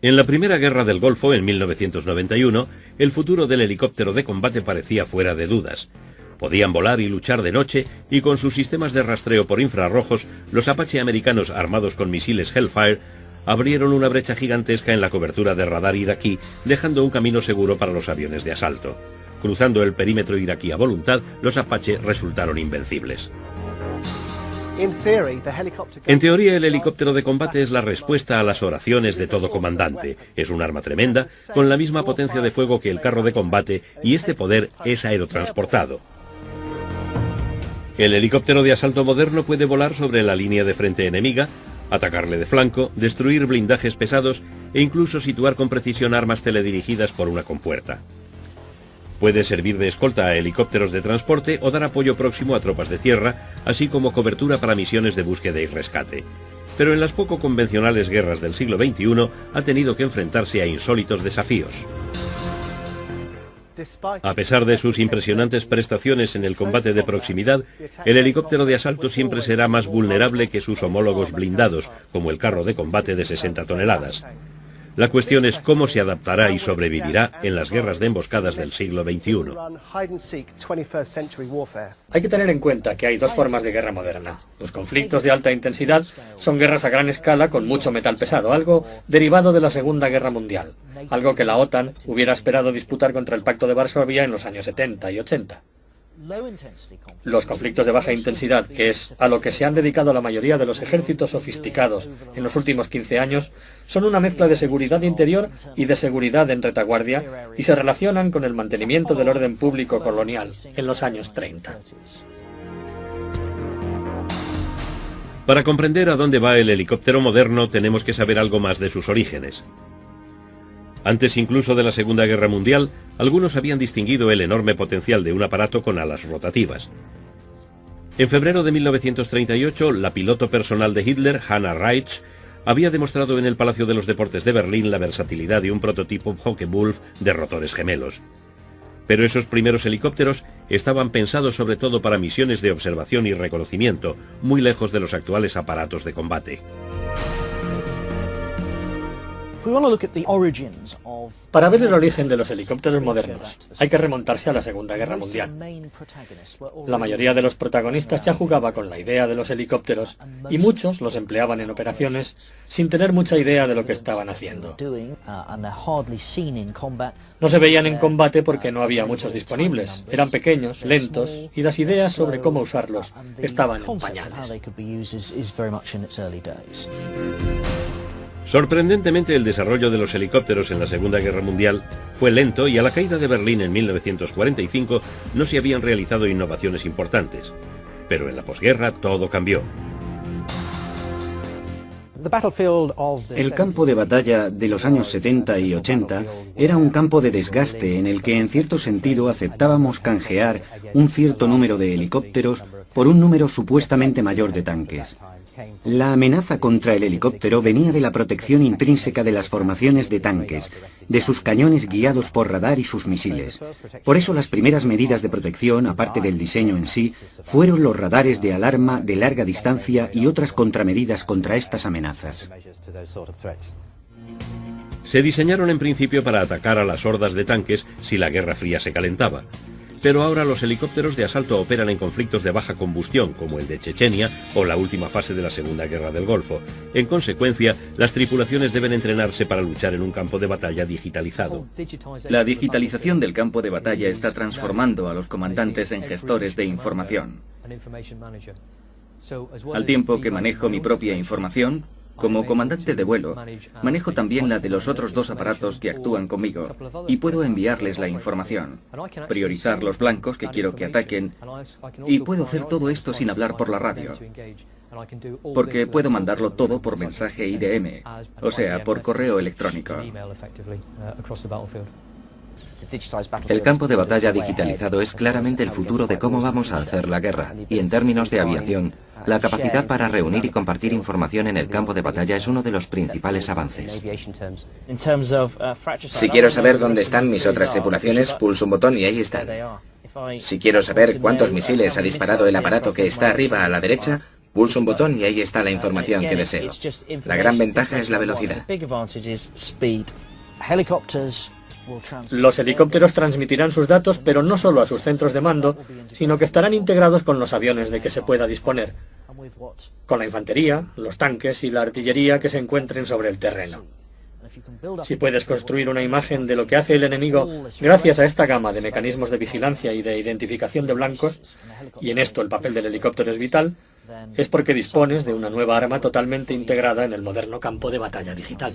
En la Primera Guerra del Golfo, en 1991, el futuro del helicóptero de combate parecía fuera de dudas. Podían volar y luchar de noche, y con sus sistemas de rastreo por infrarrojos, los Apache americanos armados con misiles Hellfire abrieron una brecha gigantesca en la cobertura de radar iraquí, dejando un camino seguro para los aviones de asalto. Cruzando el perímetro iraquí a voluntad, los Apache resultaron invencibles. En teoría, el helicóptero de combate es la respuesta a las oraciones de todo comandante. Es un arma tremenda, con la misma potencia de fuego que el carro de combate, y este poder es aerotransportado. El helicóptero de asalto moderno puede volar sobre la línea de frente enemiga, atacarle de flanco, destruir blindajes pesados e incluso situar con precisión armas teledirigidas por una compuerta. Puede servir de escolta a helicópteros de transporte o dar apoyo próximo a tropas de tierra, así como cobertura para misiones de búsqueda y rescate. Pero en las poco convencionales guerras del siglo XXI ha tenido que enfrentarse a insólitos desafíos. A pesar de sus impresionantes prestaciones en el combate de proximidad, el helicóptero de asalto siempre será más vulnerable que sus homólogos blindados, como el carro de combate de 60 toneladas. La cuestión es cómo se adaptará y sobrevivirá en las guerras de emboscadas del siglo XXI. Hay que tener en cuenta que hay dos formas de guerra moderna. Los conflictos de alta intensidad son guerras a gran escala con mucho metal pesado, algo derivado de la Segunda Guerra Mundial, algo que la OTAN hubiera esperado disputar contra el Pacto de Varsovia en los años 70 y 80. Los conflictos de baja intensidad, que es a lo que se han dedicado la mayoría de los ejércitos sofisticados en los últimos 15 años, son una mezcla de seguridad interior y de seguridad en retaguardia y se relacionan con el mantenimiento del orden público colonial en los años 30. Para comprender a dónde va el helicóptero moderno, tenemos que saber algo más de sus orígenes. Antes incluso de la Segunda Guerra Mundial, algunos habían distinguido el enorme potencial de un aparato con alas rotativas. En febrero de 1938, la piloto personal de Hitler, Hannah Reitsch, había demostrado en el Palacio de los Deportes de Berlín la versatilidad de un prototipo Focke-Wulf de rotores gemelos. Pero esos primeros helicópteros estaban pensados sobre todo para misiones de observación y reconocimiento, muy lejos de los actuales aparatos de combate. Para ver el origen de los helicópteros modernos, hay que remontarse a la Segunda Guerra Mundial. La mayoría de los protagonistas ya jugaba con la idea de los helicópteros y muchos los empleaban en operaciones sin tener mucha idea de lo que estaban haciendo. No se veían en combate porque no había muchos disponibles, eran pequeños, lentos y las ideas sobre cómo usarlos estaban en pañales. Sorprendentemente, el desarrollo de los helicópteros en la Segunda Guerra Mundial fue lento y a la caída de Berlín en 1945 no se habían realizado innovaciones importantes. Pero en la posguerra todo cambió. El campo de batalla de los años 70 y 80 era un campo de desgaste en el que en cierto sentido aceptábamos canjear un cierto número de helicópteros por un número supuestamente mayor de tanques. La amenaza contra el helicóptero venía de la protección intrínseca de las formaciones de tanques, de sus cañones guiados por radar y sus misiles. Por eso las primeras medidas de protección, aparte del diseño en sí, fueron los radares de alarma de larga distancia y otras contramedidas contra estas amenazas. Se diseñaron en principio para atacar a las hordas de tanques si la Guerra Fría se calentaba. Pero ahora los helicópteros de asalto operan en conflictos de baja combustión, como el de Chechenia o la última fase de la Segunda Guerra del Golfo. En consecuencia, las tripulaciones deben entrenarse para luchar en un campo de batalla digitalizado. La digitalización del campo de batalla está transformando a los comandantes en gestores de información. Al tiempo que manejo mi propia información, como comandante de vuelo, manejo también la de los otros dos aparatos que actúan conmigo y puedo enviarles la información, priorizar los blancos que quiero que ataquen y puedo hacer todo esto sin hablar por la radio, porque puedo mandarlo todo por mensaje IDM, o sea, por correo electrónico. El campo de batalla digitalizado es claramente el futuro de cómo vamos a hacer la guerra, y en términos de aviación, la capacidad para reunir y compartir información en el campo de batalla es uno de los principales avances. Si quiero saber dónde están mis otras tripulaciones, pulso un botón y ahí están. Si quiero saber cuántos misiles ha disparado el aparato que está arriba a la derecha, Pulso un botón y ahí está la información que deseo. La gran ventaja es la velocidad. Los helicópteros transmitirán sus datos, pero no solo a sus centros de mando, sino que estarán integrados con los aviones de que se pueda disponer, con la infantería, los tanques y la artillería que se encuentren sobre el terreno. Si puedes construir una imagen de lo que hace el enemigo gracias a esta gama de mecanismos de vigilancia y de identificación de blancos, y en esto el papel del helicóptero es vital, es porque dispones de una nueva arma totalmente integrada en el moderno campo de batalla digital.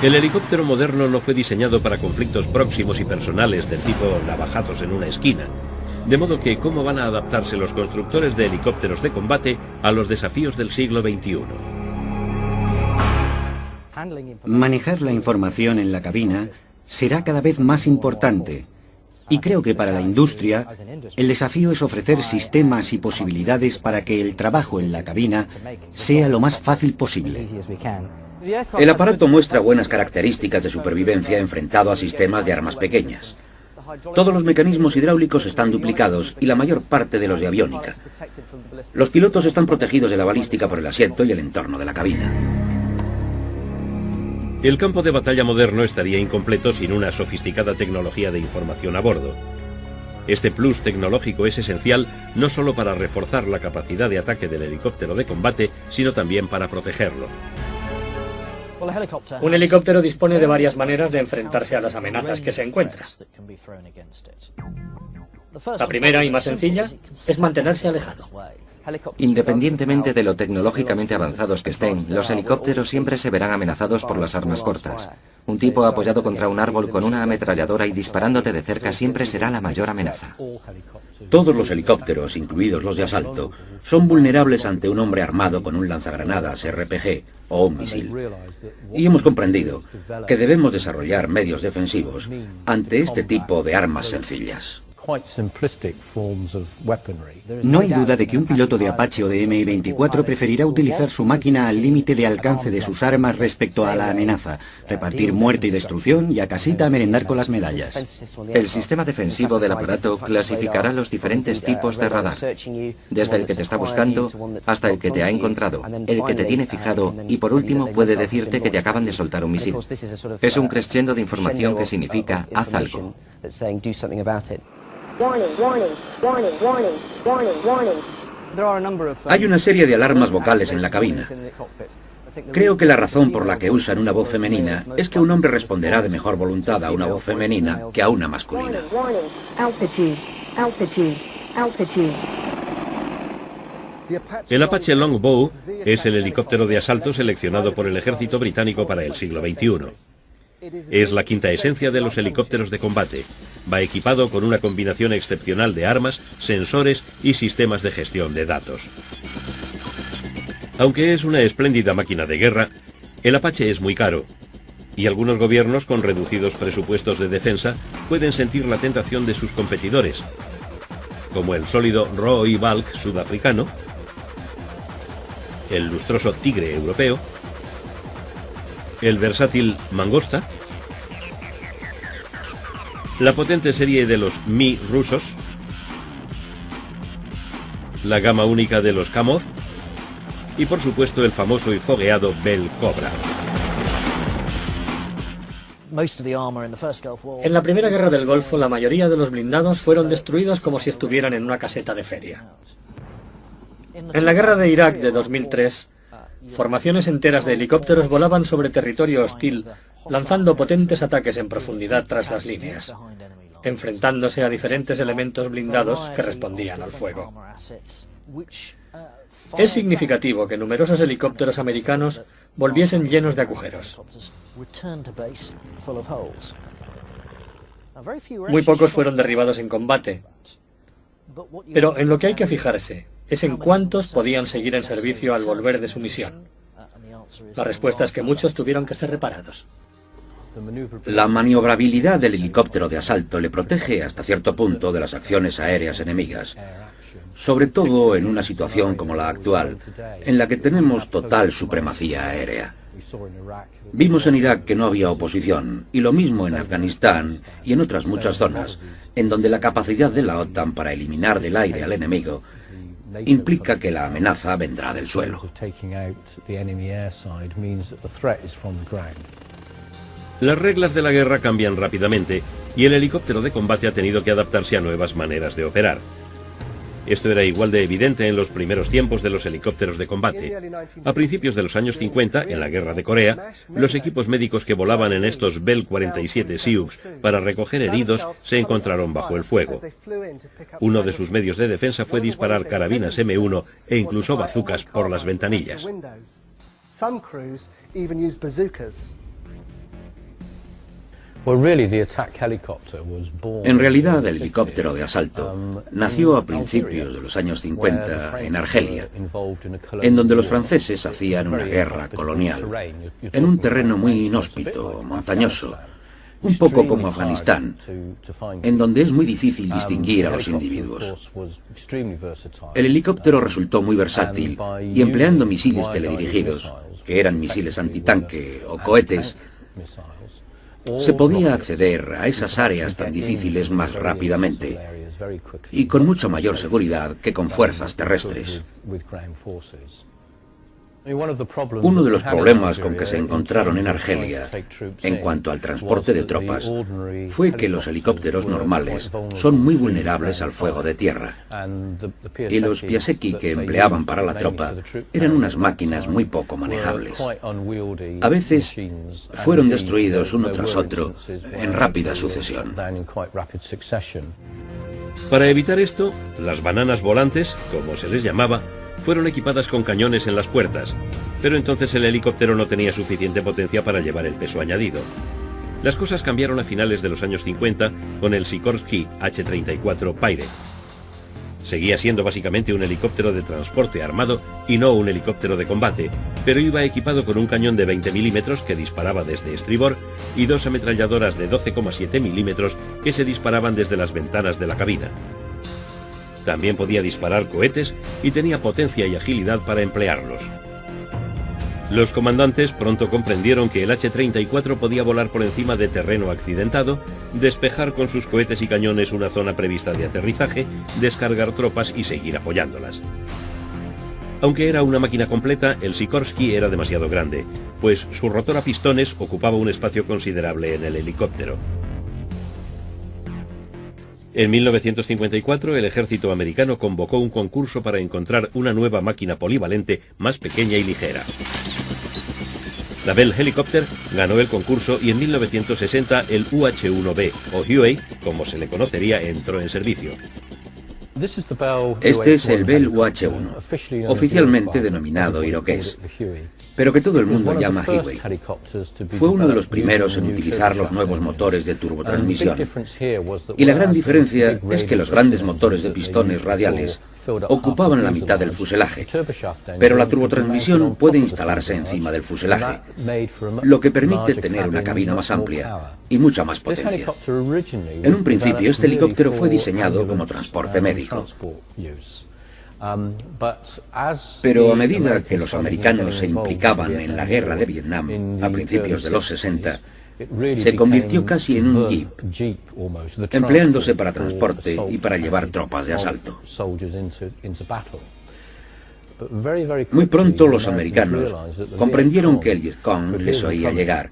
El helicóptero moderno no fue diseñado para conflictos próximos y personales del tipo navajazos en una esquina, de modo que ¿cómo van a adaptarse los constructores de helicópteros de combate a los desafíos del siglo XXI? Manejar la información en la cabina será cada vez más importante. Y creo que para la industria, el desafío es ofrecer sistemas y posibilidades para que el trabajo en la cabina sea lo más fácil posible. El aparato muestra buenas características de supervivencia enfrentado a sistemas de armas pequeñas. Todos los mecanismos hidráulicos están duplicados y la mayor parte de los de aviónica. Los pilotos están protegidos de la balística por el asiento y el entorno de la cabina. El campo de batalla moderno estaría incompleto sin una sofisticada tecnología de información a bordo. Este plus tecnológico es esencial no solo para reforzar la capacidad de ataque del helicóptero de combate, sino también para protegerlo. Un helicóptero dispone de varias maneras de enfrentarse a las amenazas que se encuentra. La primera y más sencilla es mantenerse alejado. Independientemente de lo tecnológicamente avanzados que estén, los helicópteros siempre se verán amenazados por las armas cortas. Un tipo apoyado contra un árbol con una ametralladora y disparándote de cerca siempre será la mayor amenaza. Todos los helicópteros, incluidos los de asalto, son vulnerables ante un hombre armado con un lanzagranadas RPG o un misil. Y hemos comprendido que debemos desarrollar medios defensivos ante este tipo de armas sencillas. No hay duda de que un piloto de Apache o de Mi-24 preferirá utilizar su máquina al límite de alcance de sus armas respecto a la amenaza, repartir muerte y destrucción y a casita merendar con las medallas. El sistema defensivo del aparato clasificará los diferentes tipos de radar, desde el que te está buscando hasta el que te ha encontrado, el que te tiene fijado y por último puede decirte que te acaban de soltar un misil. Es un crescendo de información que significa haz algo. Hay una serie de alarmas vocales en la cabina. Creo que la razón por la que usan una voz femenina es que un hombre responderá de mejor voluntad a una voz femenina que a una masculina. El Apache Longbow es el helicóptero de asalto seleccionado por el ejército británico para el siglo XXI. Es la quinta esencia de los helicópteros de combate. Va equipado con una combinación excepcional de armas, sensores y sistemas de gestión de datos. Aunque es una espléndida máquina de guerra, el Apache es muy caro, y algunos gobiernos con reducidos presupuestos de defensa pueden sentir la tentación de sus competidores, como el sólido Roy Balk sudafricano, el lustroso Tigre europeo, el versátil Mangosta, la potente serie de los Mi rusos, la gama única de los Kamov y por supuesto el famoso y fogueado Bell Cobra. En la primera guerra del Golfo, la mayoría de los blindados fueron destruidos como si estuvieran en una caseta de feria. En la guerra de Irak de 2003, formaciones enteras de helicópteros volaban sobre territorio hostil, lanzando potentes ataques en profundidad tras las líneas, enfrentándose a diferentes elementos blindados que respondían al fuego. Es significativo que numerosos helicópteros americanos volviesen llenos de agujeros. Muy pocos fueron derribados en combate, pero en lo que hay que fijarse es en cuántos podían seguir en servicio al volver de su misión. La respuesta es que muchos tuvieron que ser reparados. La maniobrabilidad del helicóptero de asalto le protege hasta cierto punto de las acciones aéreas enemigas, sobre todo en una situación como la actual, en la que tenemos total supremacía aérea. Vimos en Irak que no había oposición, y lo mismo en Afganistán y en otras muchas zonas, en donde la capacidad de la OTAN para eliminar del aire al enemigo implica que la amenaza vendrá del suelo. Las reglas de la guerra cambian rápidamente y el helicóptero de combate ha tenido que adaptarse a nuevas maneras de operar. Esto era igual de evidente en los primeros tiempos de los helicópteros de combate. A principios de los años 50, en la guerra de Corea, los equipos médicos que volaban en estos Bell 47 Sioux para recoger heridos se encontraron bajo el fuego. Uno de sus medios de defensa fue disparar carabinas M1 e incluso bazucas por las ventanillas. En realidad, el helicóptero de asalto nació a principios de los años 50 en Argelia, en donde los franceses hacían una guerra colonial, en un terreno muy inhóspito, montañoso, un poco como Afganistán, en donde es muy difícil distinguir a los individuos. El helicóptero resultó muy versátil y empleando misiles teledirigidos, que eran misiles antitanque o cohetes, se podía acceder a esas áreas tan difíciles más rápidamente y con mucha mayor seguridad que con fuerzas terrestres. Uno de los problemas con que se encontraron en Argelia, en cuanto al transporte de tropas, fue que los helicópteros normales son muy vulnerables al fuego de tierra. Y los Piasecki que empleaban para la tropa eran unas máquinas muy poco manejables. A veces fueron destruidos uno tras otro en rápida sucesión. Para evitar esto, las bananas volantes, como se les llamaba, fueron equipadas con cañones en las puertas, pero entonces el helicóptero no tenía suficiente potencia para llevar el peso añadido. Las cosas cambiaron a finales de los años 50 con el Sikorsky H-34 Pirate. Seguía siendo básicamente un helicóptero de transporte armado y no un helicóptero de combate, pero iba equipado con un cañón de 20 milímetros que disparaba desde estribor y dos ametralladoras de 12,7 milímetros que se disparaban desde las ventanas de la cabina. También podía disparar cohetes y tenía potencia y agilidad para emplearlos. Los comandantes pronto comprendieron que el H-34 podía volar por encima de terreno accidentado, despejar con sus cohetes y cañones una zona prevista de aterrizaje, descargar tropas y seguir apoyándolas. Aunque era una máquina completa, el Sikorsky era demasiado grande, pues su rotor a pistones ocupaba un espacio considerable en el helicóptero. En 1954, el ejército americano convocó un concurso para encontrar una nueva máquina polivalente más pequeña y ligera. La Bell Helicopter ganó el concurso y en 1960 el UH-1B, o Huey, como se le conocería, entró en servicio. Este es el Bell UH-1, oficialmente denominado iroqués, pero que todo el mundo llama Huey. Fue uno de los primeros en utilizar los nuevos motores de turbotransmisión. Y la gran diferencia es que los grandes motores de pistones radiales ocupaban la mitad del fuselaje, pero la turbotransmisión puede instalarse encima del fuselaje, lo que permite tener una cabina más amplia y mucha más potencia. En un principio, este helicóptero fue diseñado como transporte médico. Pero a medida que los americanos se implicaban en la guerra de Vietnam a principios de los 60, se convirtió casi en un jeep, empleándose para transporte y para llevar tropas de asalto. Muy pronto los americanos comprendieron que el Vietcong les oía llegar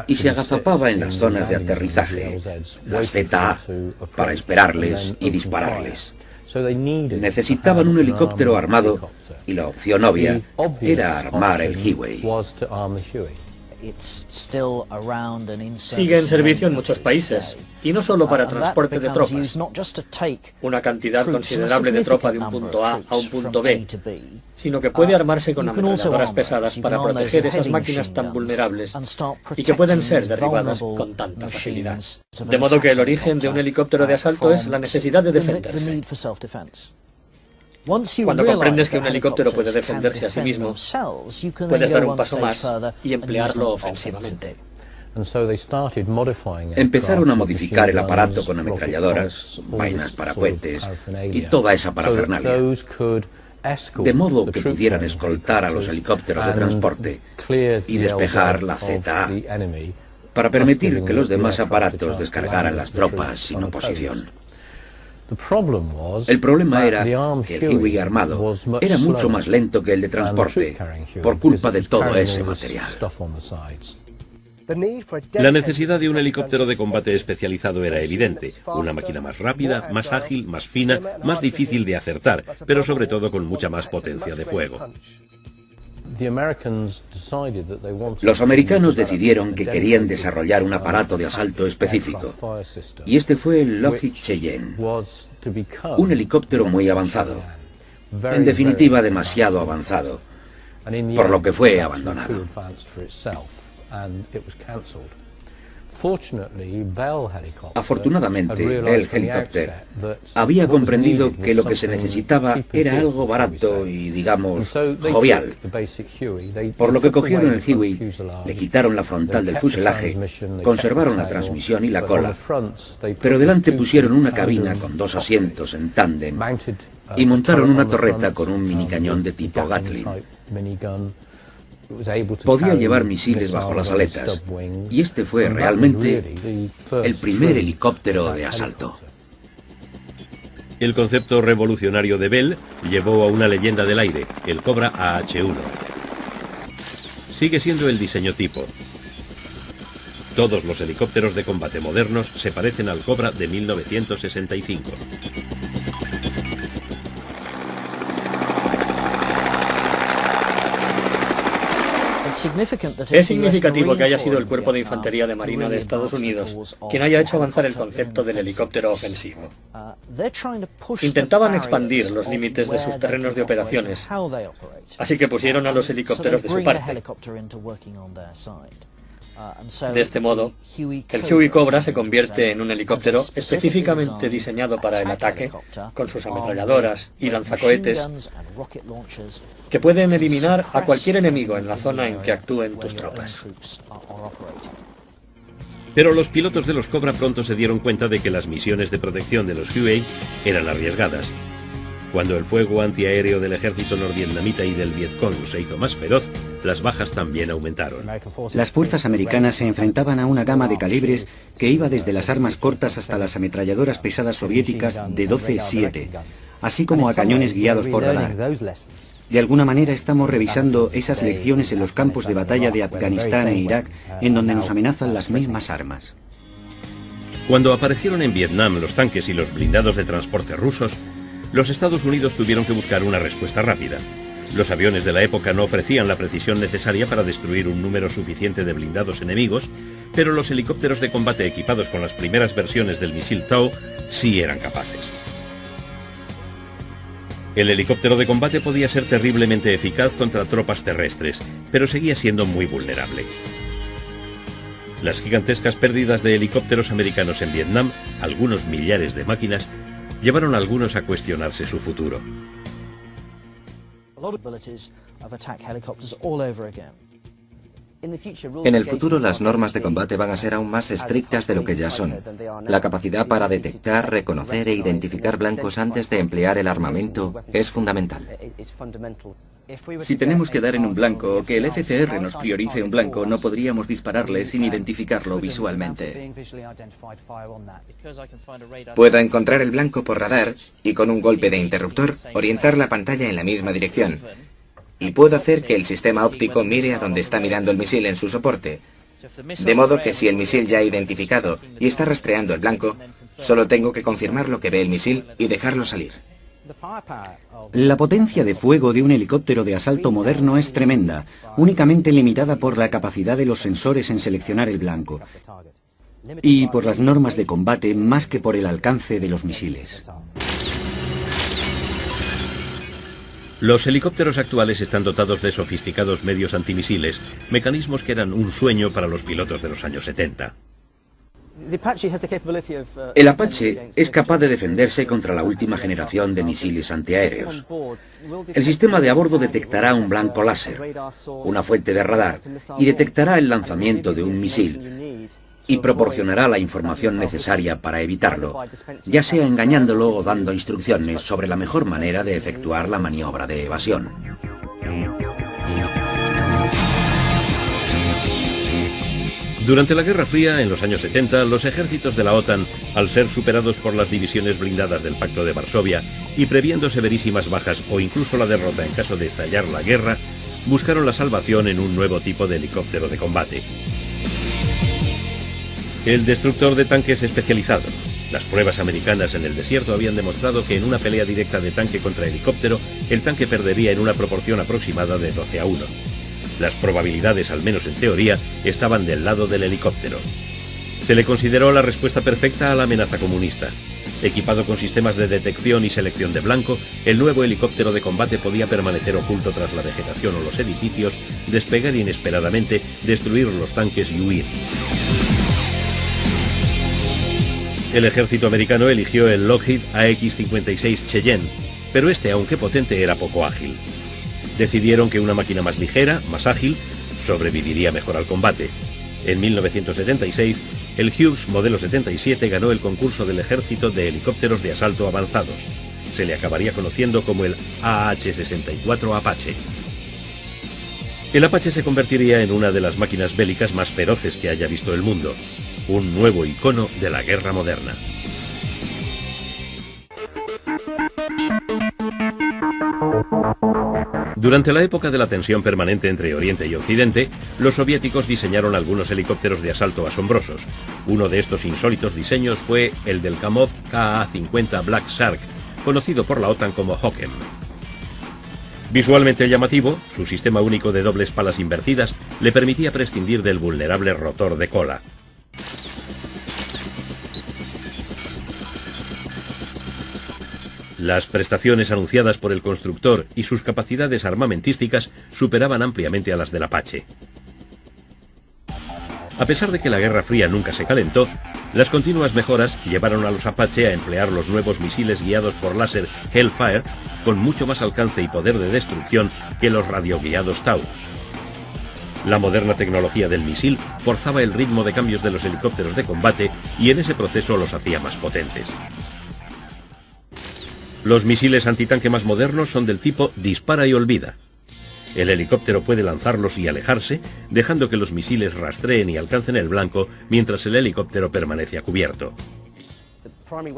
y se agazapaba en las zonas de aterrizaje, las ZA, para esperarles y dispararles. Necesitaban un helicóptero armado y la opción obvia era armar el Huey. Sigue en servicio en muchos países, y no solo para transporte de tropas. Una cantidad considerable de tropa de un punto A a un punto B, sino que puede armarse con ametralladoras pesadas para proteger esas máquinas tan vulnerables y que pueden ser derribadas con tanta facilidad. De modo que el origen de un helicóptero de asalto es la necesidad de defenderse. Cuando comprendes que un helicóptero puede defenderse a sí mismo, puedes dar un paso más y emplearlo ofensivamente. Empezaron a modificar el aparato con ametralladoras, vainas para cohetes y toda esa parafernalia. de modo que pudieran escoltar a los helicópteros de transporte y despejar la ZA, para permitir que los demás aparatos descargaran las tropas sin oposición. El problema era que el Huey armado era mucho más lento que el de transporte, por culpa de todo ese material. La necesidad de un helicóptero de combate especializado era evidente. Una máquina más rápida, más ágil, más fina, más difícil de acertar, pero sobre todo con mucha más potencia de fuego. Los americanos decidieron que querían desarrollar un aparato de asalto específico, y este fue el Lockheed Cheyenne, un helicóptero muy avanzado, en definitiva demasiado avanzado, por lo que fue abandonado. Afortunadamente, Bell Helicopter había comprendido que lo que se necesitaba era algo barato y, digamos, jovial, por lo que cogieron el Huey, le quitaron la frontal del fuselaje, conservaron la transmisión y la cola, pero delante pusieron una cabina con 2 asientos en tándem y montaron una torreta con un minicañón de tipo Gatling. Podía llevar misiles bajo las aletas, y este fue realmente el primer helicóptero de asalto. El concepto revolucionario de Bell llevó a una leyenda del aire, el Cobra AH-1. Sigue siendo el diseño tipo. Todos los helicópteros de combate modernos se parecen al Cobra de 1965. Es significativo que haya sido el Cuerpo de Infantería de Marina de Estados Unidos quien haya hecho avanzar el concepto del helicóptero ofensivo. Intentaban expandir los límites de sus terrenos de operaciones, así que pusieron a los helicópteros de su parte. De este modo, el Huey Cobra se convierte en un helicóptero específicamente diseñado para el ataque, con sus ametralladoras y lanzacohetes, que pueden eliminar a cualquier enemigo en la zona en que actúen tus tropas. Pero los pilotos de los Cobra pronto se dieron cuenta de que las misiones de protección de los Huey eran arriesgadas. Cuando el fuego antiaéreo del ejército norvietnamita y del Vietcong se hizo más feroz, las bajas también aumentaron. Las fuerzas americanas se enfrentaban a una gama de calibres que iba desde las armas cortas hasta las ametralladoras pesadas soviéticas de 12-7, así como a cañones guiados por radar. De alguna manera estamos revisando esas lecciones en los campos de batalla de Afganistán e Irak, en donde nos amenazan las mismas armas. Cuando aparecieron en Vietnam los tanques y los blindados de transporte rusos, los Estados Unidos tuvieron que buscar una respuesta rápida. Los aviones de la época no ofrecían la precisión necesaria para destruir un número suficiente de blindados enemigos, pero los helicópteros de combate equipados con las primeras versiones del misil TOW sí eran capaces. El helicóptero de combate podía ser terriblemente eficaz contra tropas terrestres, pero seguía siendo muy vulnerable. Las gigantescas pérdidas de helicópteros americanos en Vietnam, algunos millares de máquinas, llevaron a algunos a cuestionarse su futuro. En el futuro las normas de combate van a ser aún más estrictas de lo que ya son. La capacidad para detectar, reconocer e identificar blancos antes de emplear el armamento es fundamental. Si tenemos que dar en un blanco o que el FCR nos priorice un blanco, no podríamos dispararle sin identificarlo visualmente. Puedo encontrar el blanco por radar y con un golpe de interruptor orientar la pantalla en la misma dirección. Y puedo hacer que el sistema óptico mire a donde está mirando el misil en su soporte. De modo que si el misil ya ha identificado y está rastreando el blanco, solo tengo que confirmar lo que ve el misil y dejarlo salir. La potencia de fuego de un helicóptero de asalto moderno es tremenda, únicamente limitada por la capacidad de los sensores en seleccionar el blanco y por las normas de combate más que por el alcance de los misiles. Los helicópteros actuales están dotados de sofisticados medios antimisiles, mecanismos que eran un sueño para los pilotos de los años 70. El Apache es capaz de defenderse contra la última generación de misiles antiaéreos. El sistema de a bordo detectará un blanco láser, una fuente de radar, y detectará el lanzamiento de un misil. y proporcionará la información necesaria para evitarlo, ya sea engañándolo o dando instrucciones sobre la mejor manera de efectuar la maniobra de evasión. Durante la Guerra Fría, en los años 70, los ejércitos de la OTAN, al ser superados por las divisiones blindadas del Pacto de Varsovia y previendo severísimas bajas o incluso la derrota en caso de estallar la guerra, buscaron la salvación en un nuevo tipo de helicóptero de combate. El destructor de tanques especializado. Las pruebas americanas en el desierto habían demostrado que en una pelea directa de tanque contra helicóptero, el tanque perdería en una proporción aproximada de 12-1. Las probabilidades, al menos en teoría, estaban del lado del helicóptero. Se le consideró la respuesta perfecta a la amenaza comunista. Equipado con sistemas de detección y selección de blanco, el nuevo helicóptero de combate podía permanecer oculto tras la vegetación o los edificios, despegar inesperadamente, destruir los tanques y huir. El ejército americano eligió el Lockheed AX-56 Cheyenne, pero este, aunque potente, era poco ágil. Decidieron que una máquina más ligera, más ágil, sobreviviría mejor al combate. En 1976, el Hughes modelo 77 ganó el concurso del ejército de helicópteros de asalto avanzados. Se le acabaría conociendo como el AH-64 Apache. El Apache se convertiría en una de las máquinas bélicas más feroces que haya visto el mundo, un nuevo icono de la guerra moderna. Durante la época de la tensión permanente entre Oriente y Occidente, los soviéticos diseñaron algunos helicópteros de asalto asombrosos. Uno de estos insólitos diseños fue el del Kamov Ka-50 Black Shark, conocido por la OTAN como Hawken. Visualmente llamativo, su sistema único de dobles palas invertidas le permitía prescindir del vulnerable rotor de cola. Las prestaciones anunciadas por el constructor y sus capacidades armamentísticas superaban ampliamente a las del Apache. A pesar de que la Guerra Fría nunca se calentó, las continuas mejoras llevaron a los Apache a emplear los nuevos misiles guiados por láser Hellfire con mucho más alcance y poder de destrucción que los radioguiados Tau. La moderna tecnología del misil forzaba el ritmo de cambios de los helicópteros de combate y en ese proceso los hacía más potentes. Los misiles antitanque más modernos son del tipo dispara y olvida. El helicóptero puede lanzarlos y alejarse, dejando que los misiles rastreen y alcancen el blanco mientras el helicóptero permanece a cubierto.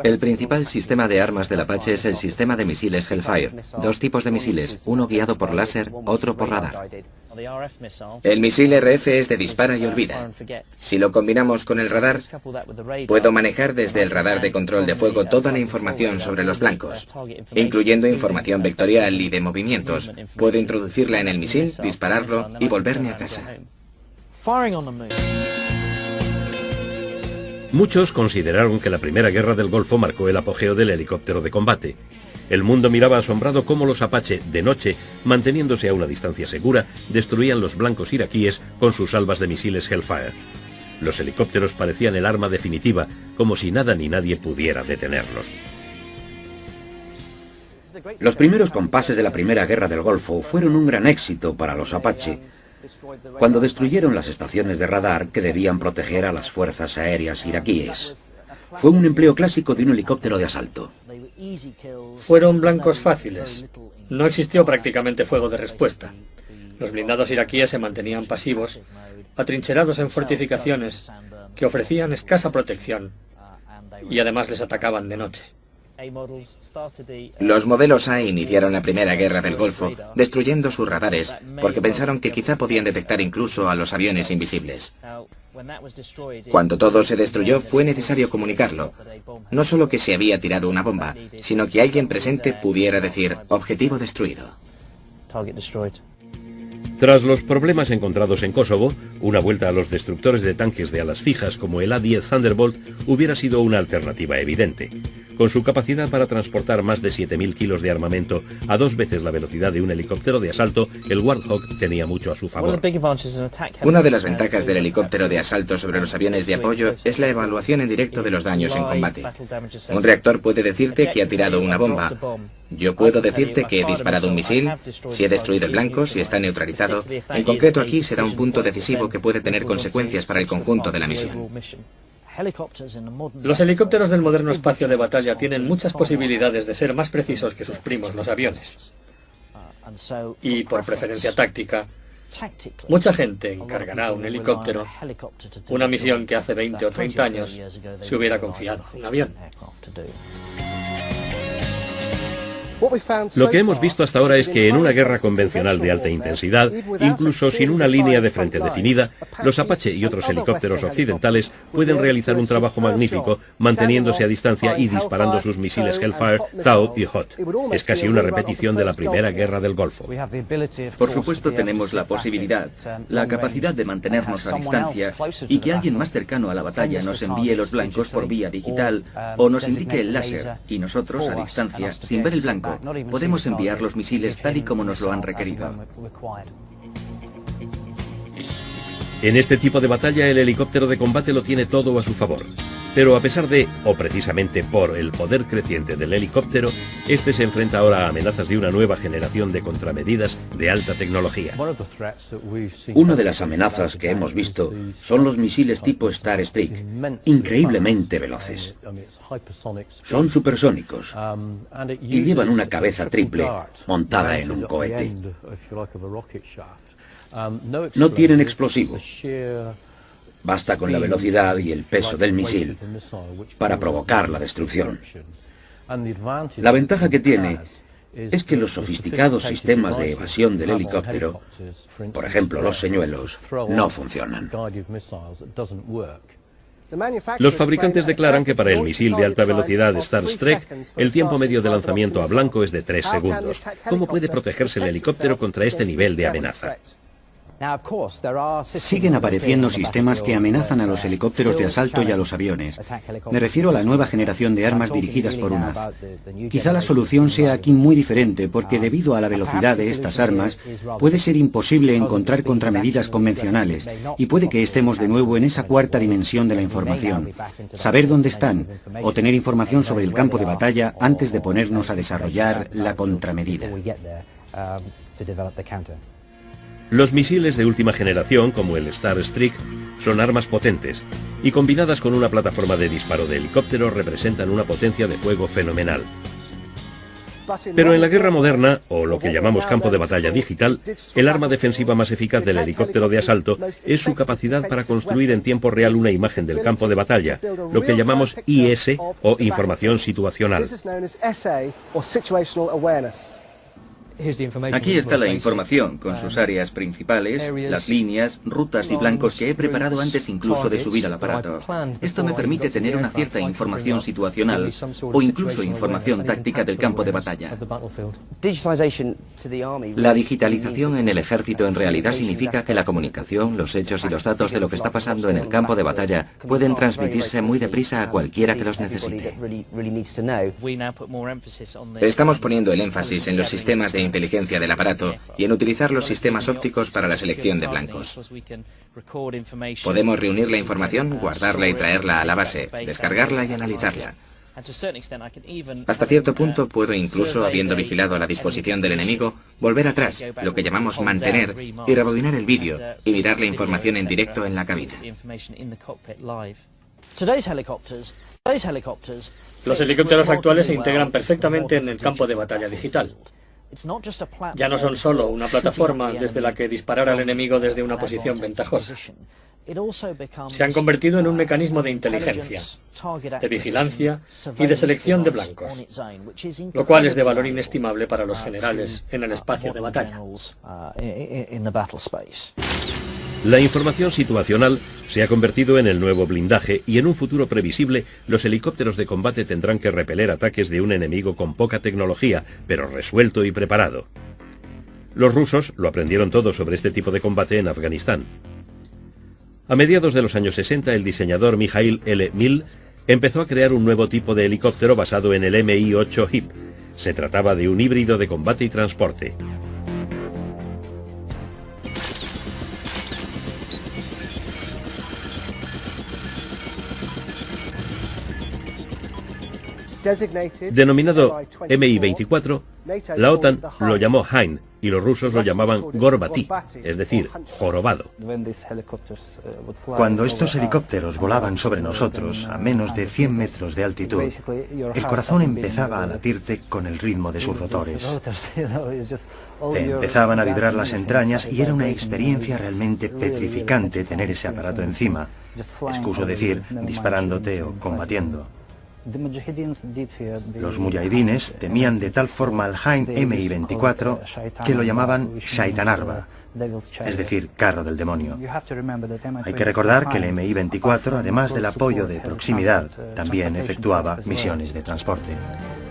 El principal sistema de armas del Apache es el sistema de misiles Hellfire. Dos tipos de misiles, uno guiado por láser, otro por radar. El misil RF es de dispara y olvida. Si lo combinamos con el radar, puedo manejar desde el radar de control de fuego toda la información sobre los blancos, incluyendo información vectorial y de movimientos. Puedo introducirla en el misil, dispararlo y volverme a casa. Muchos consideraron que la Primera Guerra del Golfo marcó el apogeo del helicóptero de combate. El mundo miraba asombrado cómo los Apache, de noche, manteniéndose a una distancia segura, destruían los blancos iraquíes con sus salvas de misiles Hellfire. Los helicópteros parecían el arma definitiva, como si nada ni nadie pudiera detenerlos. Los primeros compases de la Primera Guerra del Golfo fueron un gran éxito para los Apache, cuando destruyeron las estaciones de radar que debían proteger a las fuerzas aéreas iraquíes. Fue un empleo clásico de un helicóptero de asalto. Fueron blancos fáciles. No existió prácticamente fuego de respuesta. Los blindados iraquíes se mantenían pasivos, atrincherados en fortificaciones que ofrecían escasa protección y además les atacaban de noche. Los modelos A iniciaron la Primera Guerra del Golfo destruyendo sus radares porque pensaron que quizá podían detectar incluso a los aviones invisibles. Cuando todo se destruyó fue necesario comunicarlo. No solo que se había tirado una bomba, sino que alguien presente pudiera decir objetivo destruido. Tras los problemas encontrados en Kosovo, una vuelta a los destructores de tanques de alas fijas como el A-10 Thunderbolt hubiera sido una alternativa evidente. Con su capacidad para transportar más de 7.000 kilos de armamento a 2 veces la velocidad de un helicóptero de asalto, el Warthog tenía mucho a su favor. Una de las ventajas del helicóptero de asalto sobre los aviones de apoyo es la evaluación en directo de los daños en combate. Un reactor puede decirte que ha tirado una bomba. Yo puedo decirte que he disparado un misil, si he destruido el blanco, si está neutralizado. En concreto aquí será un punto decisivo que puede tener consecuencias para el conjunto de la misión. Los helicópteros del moderno espacio de batalla tienen muchas posibilidades de ser más precisos que sus primos los aviones. Y por preferencia táctica, mucha gente encargará un helicóptero, una misión que hace 20 o 30 años se hubiera confiado a un avión. Lo que hemos visto hasta ahora es que en una guerra convencional de alta intensidad, incluso sin una línea de frente definida, los Apache y otros helicópteros occidentales pueden realizar un trabajo magnífico manteniéndose a distancia y disparando sus misiles Hellfire, Tau y Hot. Es casi una repetición de la primera guerra del Golfo. Por supuesto tenemos la posibilidad, la capacidad de mantenernos a distancia y que alguien más cercano a la batalla nos envíe los blancos por vía digital o nos indique el láser y nosotros a distancia, sin ver el blanco, podemos enviar los misiles tal y como nos lo han requerido. En este tipo de batalla el helicóptero de combate lo tiene todo a su favor. Pero a pesar de, o precisamente por, el poder creciente del helicóptero, este se enfrenta ahora a amenazas de una nueva generación de contramedidas de alta tecnología. Una de las amenazas que hemos visto son los misiles tipo Star Streak, increíblemente veloces. Son supersónicos y llevan una cabeza triple montada en un cohete. No tienen explosivos. Basta con la velocidad y el peso del misil para provocar la destrucción. La ventaja que tiene es que los sofisticados sistemas de evasión del helicóptero, por ejemplo los señuelos, no funcionan. Los fabricantes declaran que para el misil de alta velocidad Starstreak, el tiempo medio de lanzamiento a blanco es de 3 segundos. ¿Cómo puede protegerse el helicóptero contra este nivel de amenaza? Siguen apareciendo sistemas que amenazan a los helicópteros de asalto y a los aviones. Me refiero a la nueva generación de armas dirigidas por UNAV. Quizá la solución sea aquí muy diferente, porque debido a la velocidad de estas armas, puede ser imposible encontrar contramedidas convencionales, y puede que estemos de nuevo en esa cuarta dimensión de la información. Saber dónde están, o tener información sobre el campo de batalla antes de ponernos a desarrollar la contramedida. Los misiles de última generación, como el Starstreak, son armas potentes y combinadas con una plataforma de disparo de helicóptero representan una potencia de fuego fenomenal. Pero en la guerra moderna, o lo que llamamos campo de batalla digital, el arma defensiva más eficaz del helicóptero de asalto es su capacidad para construir en tiempo real una imagen del campo de batalla, lo que llamamos IS o información situacional. Aquí está la información, con sus áreas principales, las líneas, rutas y blancos que he preparado antes incluso de subir al aparato. Esto me permite tener una cierta información situacional o incluso información táctica del campo de batalla. La digitalización en el ejército en realidad significa que la comunicación, los hechos y los datos de lo que está pasando en el campo de batalla pueden transmitirse muy deprisa a cualquiera que los necesite. Estamos poniendo el énfasis en los sistemas de inteligencia del aparato y en utilizar los sistemas ópticos para la selección de blancos. Podemos reunir la información, guardarla y traerla a la base, descargarla y analizarla. Hasta cierto punto puedo incluso, habiendo vigilado la disposición del enemigo, volver atrás, lo que llamamos mantener, y rebobinar el vídeo y mirar la información en directo en la cabina. Los helicópteros actuales se integran perfectamente en el campo de batalla digital. Ya no son solo una plataforma desde la que disparar al enemigo desde una posición ventajosa. Se han convertido en un mecanismo de inteligencia, de vigilancia y de selección de blancos, lo cual es de valor inestimable para los generales en el espacio de batalla. La información situacional se ha convertido en el nuevo blindaje y en un futuro previsible los helicópteros de combate tendrán que repeler ataques de un enemigo con poca tecnología, pero resuelto y preparado. Los rusos lo aprendieron todo sobre este tipo de combate en Afganistán. A mediados de los años 60, el diseñador Mikhail L. Mil empezó a crear un nuevo tipo de helicóptero basado en el Mi-8 HIP. Se trataba de un híbrido de combate y transporte. Denominado Mi-24, la OTAN lo llamó Hind y los rusos lo llamaban Gorbati, es decir, jorobado. Cuando estos helicópteros volaban sobre nosotros a menos de 100 metros de altitud, el corazón empezaba a latirte con el ritmo de sus rotores. Te empezaban a vibrar las entrañas y era una experiencia realmente petrificante tener ese aparato encima, excuso decir, disparándote o combatiendo. Los mujahidines temían de tal forma al Hind Mi-24 que lo llamaban Shaitanarva, es decir, carro del demonio. Hay que recordar que el Mi-24, además del apoyo de proximidad, también efectuaba misiones de transporte.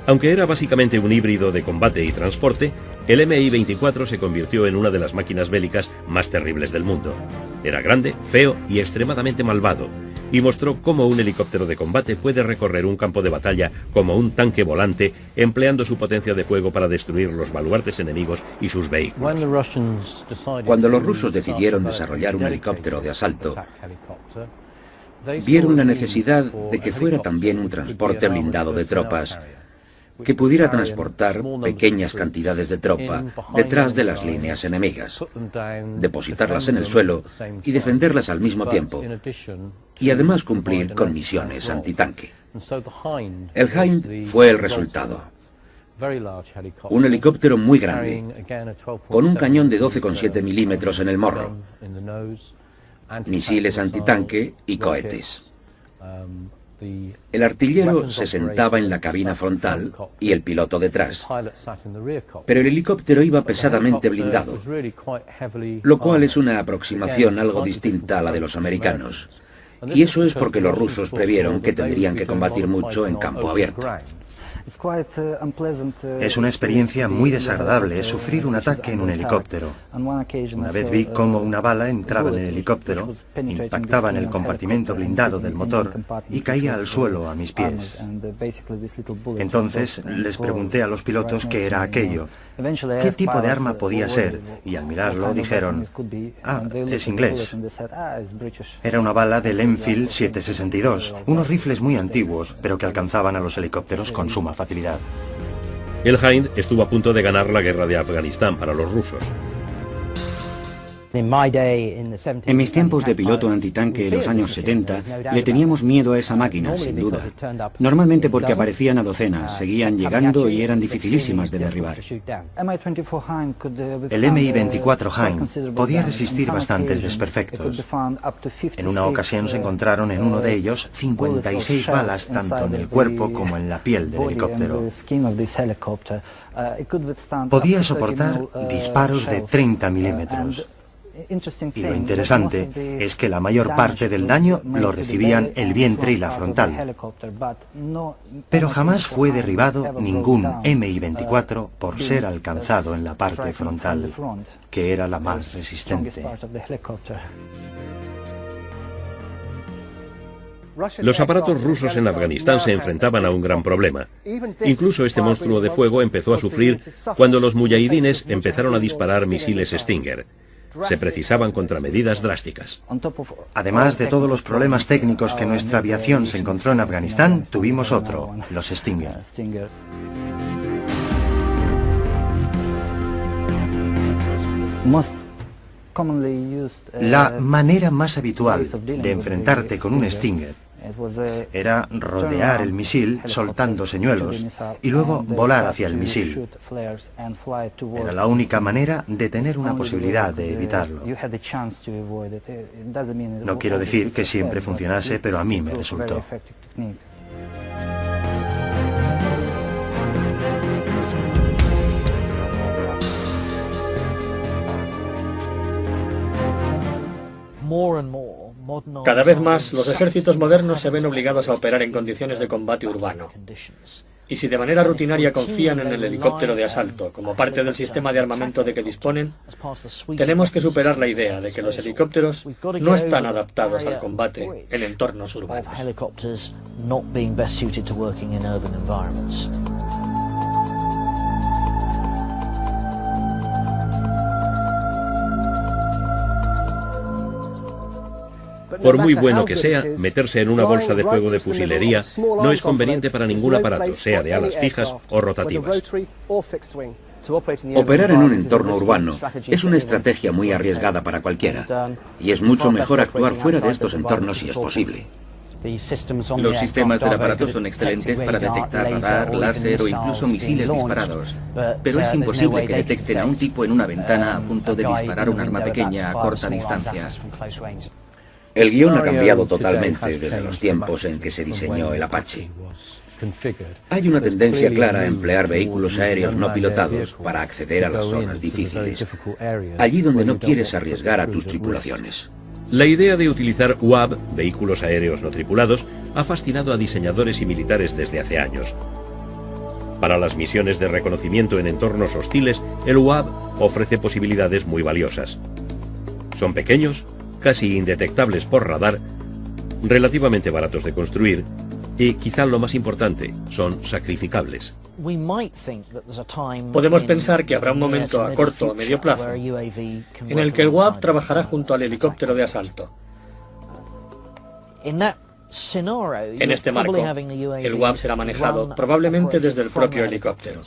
Aunque era básicamente un híbrido de combate y transporte, el Mi-24 se convirtió en una de las máquinas bélicas más terribles del mundo. Era grande, feo y extremadamente malvado, y mostró cómo un helicóptero de combate puede recorrer un campo de batalla como un tanque volante, empleando su potencia de fuego para destruir los baluartes enemigos y sus vehículos. Cuando los rusos decidieron desarrollar un helicóptero de asalto, vieron la necesidad de que fuera también un transporte blindado de tropas, que pudiera transportar pequeñas cantidades de tropa detrás de las líneas enemigas, depositarlas en el suelo y defenderlas al mismo tiempo, y además cumplir con misiones antitanque. El Hind fue el resultado. Un helicóptero muy grande, con un cañón de 12,7 milímetros en el morro, misiles antitanque y cohetes. El artillero se sentaba en la cabina frontal y el piloto detrás, pero el helicóptero iba pesadamente blindado, lo cual es una aproximación algo distinta a la de los americanos. Y eso es porque los rusos previeron que tendrían que combatir mucho en campo abierto. Es una experiencia muy desagradable sufrir un ataque en un helicóptero. Una vez vi cómo una bala entraba en el helicóptero, impactaba en el compartimento blindado del motor y caía al suelo a mis pies. Entonces les pregunté a los pilotos qué era aquello, qué tipo de arma podía ser, y al mirarlo dijeron, «Ah, es inglés». Era una bala del Enfield 762, unos rifles muy antiguos, pero que alcanzaban a los helicópteros con suma facilidad. El Hind estuvo a punto de ganar la guerra de Afganistán para los rusos. En mis tiempos de piloto antitanque en los años 70, le teníamos miedo a esa máquina, sin duda. Normalmente porque aparecían a docenas, seguían llegando y eran dificilísimas de derribar. El Mi-24 Hind podía resistir bastantes desperfectos. En una ocasión se encontraron en uno de ellos 56 balas tanto en el cuerpo como en la piel del helicóptero. Podía soportar disparos de 30 milímetros. Y lo interesante es que la mayor parte del daño lo recibían el vientre y la frontal. Pero jamás fue derribado ningún Mi-24 por ser alcanzado en la parte frontal, que era la más resistente. Los aparatos rusos en Afganistán se enfrentaban a un gran problema. Incluso este monstruo de fuego empezó a sufrir cuando los mujahidines empezaron a disparar misiles Stinger. Se precisaban contramedidas drásticas. Además de todos los problemas técnicos que nuestra aviación se encontró en Afganistán, tuvimos otro, los Stinger. La manera más habitual de enfrentarte con un Stinger era rodear el misil soltando señuelos y luego volar hacia el misil. Era la única manera de tener una posibilidad de evitarlo. No quiero decir que siempre funcionase, pero a mí me resultó. Cada vez más, los ejércitos modernos se ven obligados a operar en condiciones de combate urbano. Y si de manera rutinaria confían en el helicóptero de asalto como parte del sistema de armamento de que disponen, tenemos que superar la idea de que los helicópteros no están adaptados al combate en entornos urbanos. Por muy bueno que sea, meterse en una bolsa de fuego de fusilería no es conveniente para ningún aparato, sea de alas fijas o rotativas. Operar en un entorno urbano es una estrategia muy arriesgada para cualquiera, y es mucho mejor actuar fuera de estos entornos si es posible. Los sistemas del aparato son excelentes para detectar radar, láser o incluso misiles disparados, pero es imposible que detecten a un tipo en una ventana a punto de disparar un arma pequeña a corta distancia. El guión ha cambiado totalmente desde los tiempos en que se diseñó el Apache. Hay una tendencia clara a emplear vehículos aéreos no pilotados para acceder a las zonas difíciles, allí donde no quieres arriesgar a tus tripulaciones. La idea de utilizar UAV, vehículos aéreos no tripulados, ha fascinado a diseñadores y militares desde hace años. Para las misiones de reconocimiento en entornos hostiles, el UAV ofrece posibilidades muy valiosas. Son pequeños, casi indetectables por radar, relativamente baratos de construir y, quizá lo más importante, son sacrificables. Podemos pensar que habrá un momento a corto o medio plazo en el que el UAV trabajará junto al helicóptero de asalto. En este marco, el UAV será manejado probablemente desde el propio helicóptero.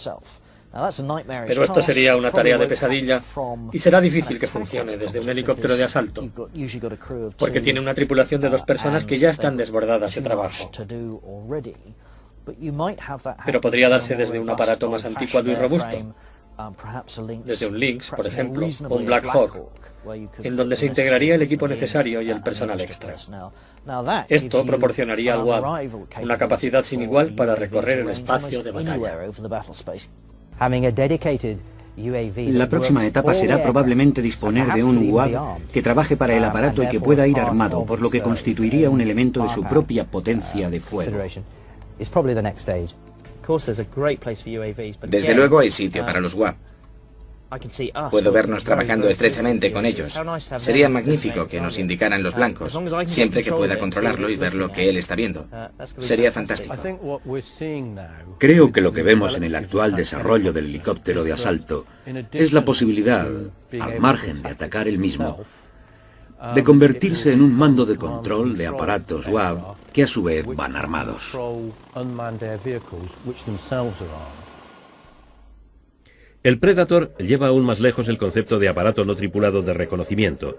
Pero esto sería una tarea de pesadilla y será difícil que funcione desde un helicóptero de asalto, porque tiene una tripulación de 2 personas que ya están desbordadas de trabajo. Pero podría darse desde un aparato más anticuado y robusto, desde un Lynx, por ejemplo, o un Black Hawk, en donde se integraría el equipo necesario y el personal extra. Esto proporcionaría al UAV una capacidad sin igual para recorrer el espacio de batalla. La próxima etapa será probablemente disponer de un UAV que trabaje para el aparato y que pueda ir armado, por lo que constituiría un elemento de su propia potencia de fuego. Desde luego hay sitio para los UAV. Puedo vernos trabajando estrechamente con ellos. Sería magnífico que nos indicaran los blancos, siempre que pueda controlarlo y ver lo que él está viendo. Sería fantástico. Creo que lo que vemos en el actual desarrollo del helicóptero de asalto es la posibilidad, al margen de atacar él mismo, de convertirse en un mando de control de aparatos UAV que a su vez van armados. El Predator lleva aún más lejos el concepto de aparato no tripulado de reconocimiento.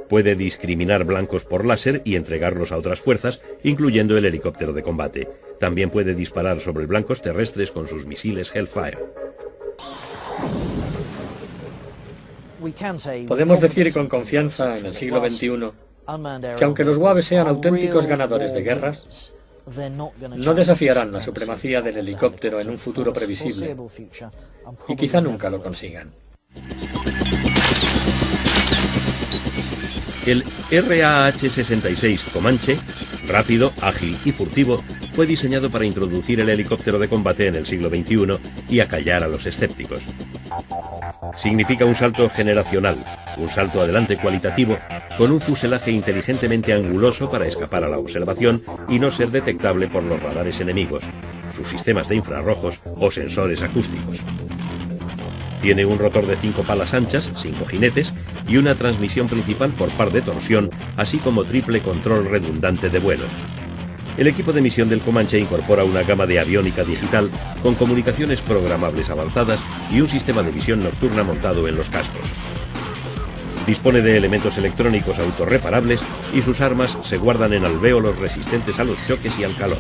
Puede discriminar blancos por láser y entregarlos a otras fuerzas, incluyendo el helicóptero de combate. También puede disparar sobre blancos terrestres con sus misiles Hellfire. Podemos decir con confianza en el siglo XXI que aunque los UAV sean auténticos ganadores de guerras, no desafiarán la supremacía del helicóptero en un futuro previsible y quizá nunca lo consigan. El RAH-66 Comanche, rápido, ágil y furtivo, fue diseñado para introducir el helicóptero de combate en el siglo XXI y acallar a los escépticos. Significa un salto generacional, un salto adelante cualitativo, con un fuselaje inteligentemente anguloso para escapar a la observación y no ser detectable por los radares enemigos, sus sistemas de infrarrojos o sensores acústicos. Tiene un rotor de 5 palas anchas, 5 jinetes, y una transmisión principal por par de torsión, así como triple control redundante de vuelo. El equipo de misión del Comanche incorpora una gama de aviónica digital con comunicaciones programables avanzadas y un sistema de visión nocturna montado en los cascos. Dispone de elementos electrónicos autorreparables y sus armas se guardan en alvéolos resistentes a los choques y al calor.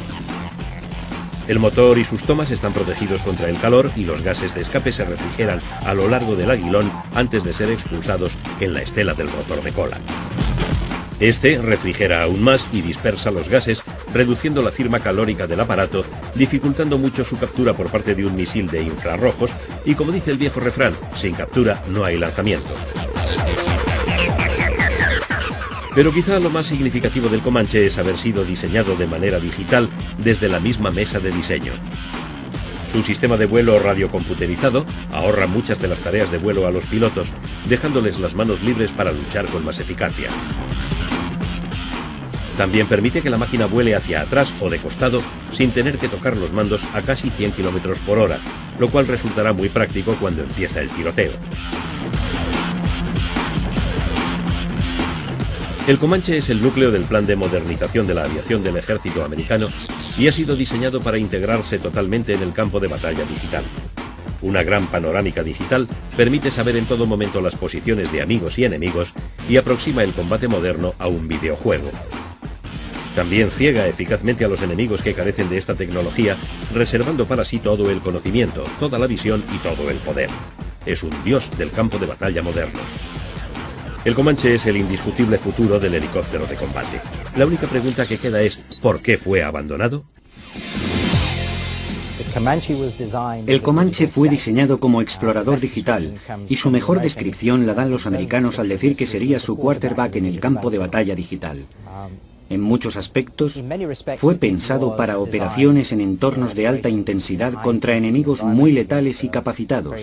El motor y sus tomas están protegidos contra el calor y los gases de escape se refrigeran a lo largo del aguilón antes de ser expulsados en la estela del rotor de cola. Este refrigera aún más y dispersa los gases, reduciendo la firma calórica del aparato, dificultando mucho su captura por parte de un misil de infrarrojos y, como dice el viejo refrán, sin captura no hay lanzamiento. Pero quizá lo más significativo del Comanche es haber sido diseñado de manera digital desde la misma mesa de diseño. Su sistema de vuelo radiocomputerizado ahorra muchas de las tareas de vuelo a los pilotos, dejándoles las manos libres para luchar con más eficacia. También permite que la máquina vuele hacia atrás o de costado sin tener que tocar los mandos a casi 100 km por hora, lo cual resultará muy práctico cuando empieza el tiroteo. El Comanche es el núcleo del plan de modernización de la aviación del ejército americano y ha sido diseñado para integrarse totalmente en el campo de batalla digital. Una gran panorámica digital permite saber en todo momento las posiciones de amigos y enemigos y aproxima el combate moderno a un videojuego. También ciega eficazmente a los enemigos que carecen de esta tecnología, reservando para sí todo el conocimiento, toda la visión y todo el poder. Es un dios del campo de batalla moderno. El Comanche es el indiscutible futuro del helicóptero de combate. La única pregunta que queda es, ¿por qué fue abandonado? El Comanche fue diseñado como explorador digital y su mejor descripción la dan los americanos al decir que sería su quarterback en el campo de batalla digital. En muchos aspectos, fue pensado para operaciones en entornos de alta intensidad contra enemigos muy letales y capacitados,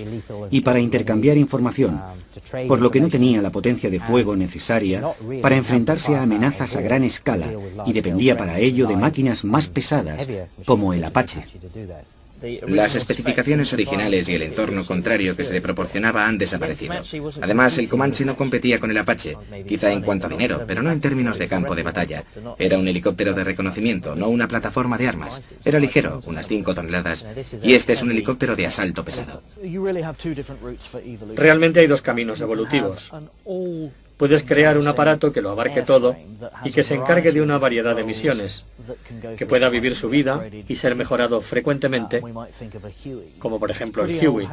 y para intercambiar información, por lo que no tenía la potencia de fuego necesaria para enfrentarse a amenazas a gran escala, y dependía para ello de máquinas más pesadas, como el Apache. Las especificaciones originales y el entorno contrario que se le proporcionaba han desaparecido. Además, el Comanche no competía con el Apache, quizá en cuanto a dinero, pero no en términos de campo de batalla. Era un helicóptero de reconocimiento, no una plataforma de armas. Era ligero, unas 5 toneladas, y este es un helicóptero de asalto pesado. Realmente hay dos caminos evolutivos. Puedes crear un aparato que lo abarque todo y que se encargue de una variedad de misiones, que pueda vivir su vida y ser mejorado frecuentemente, como por ejemplo el Huey.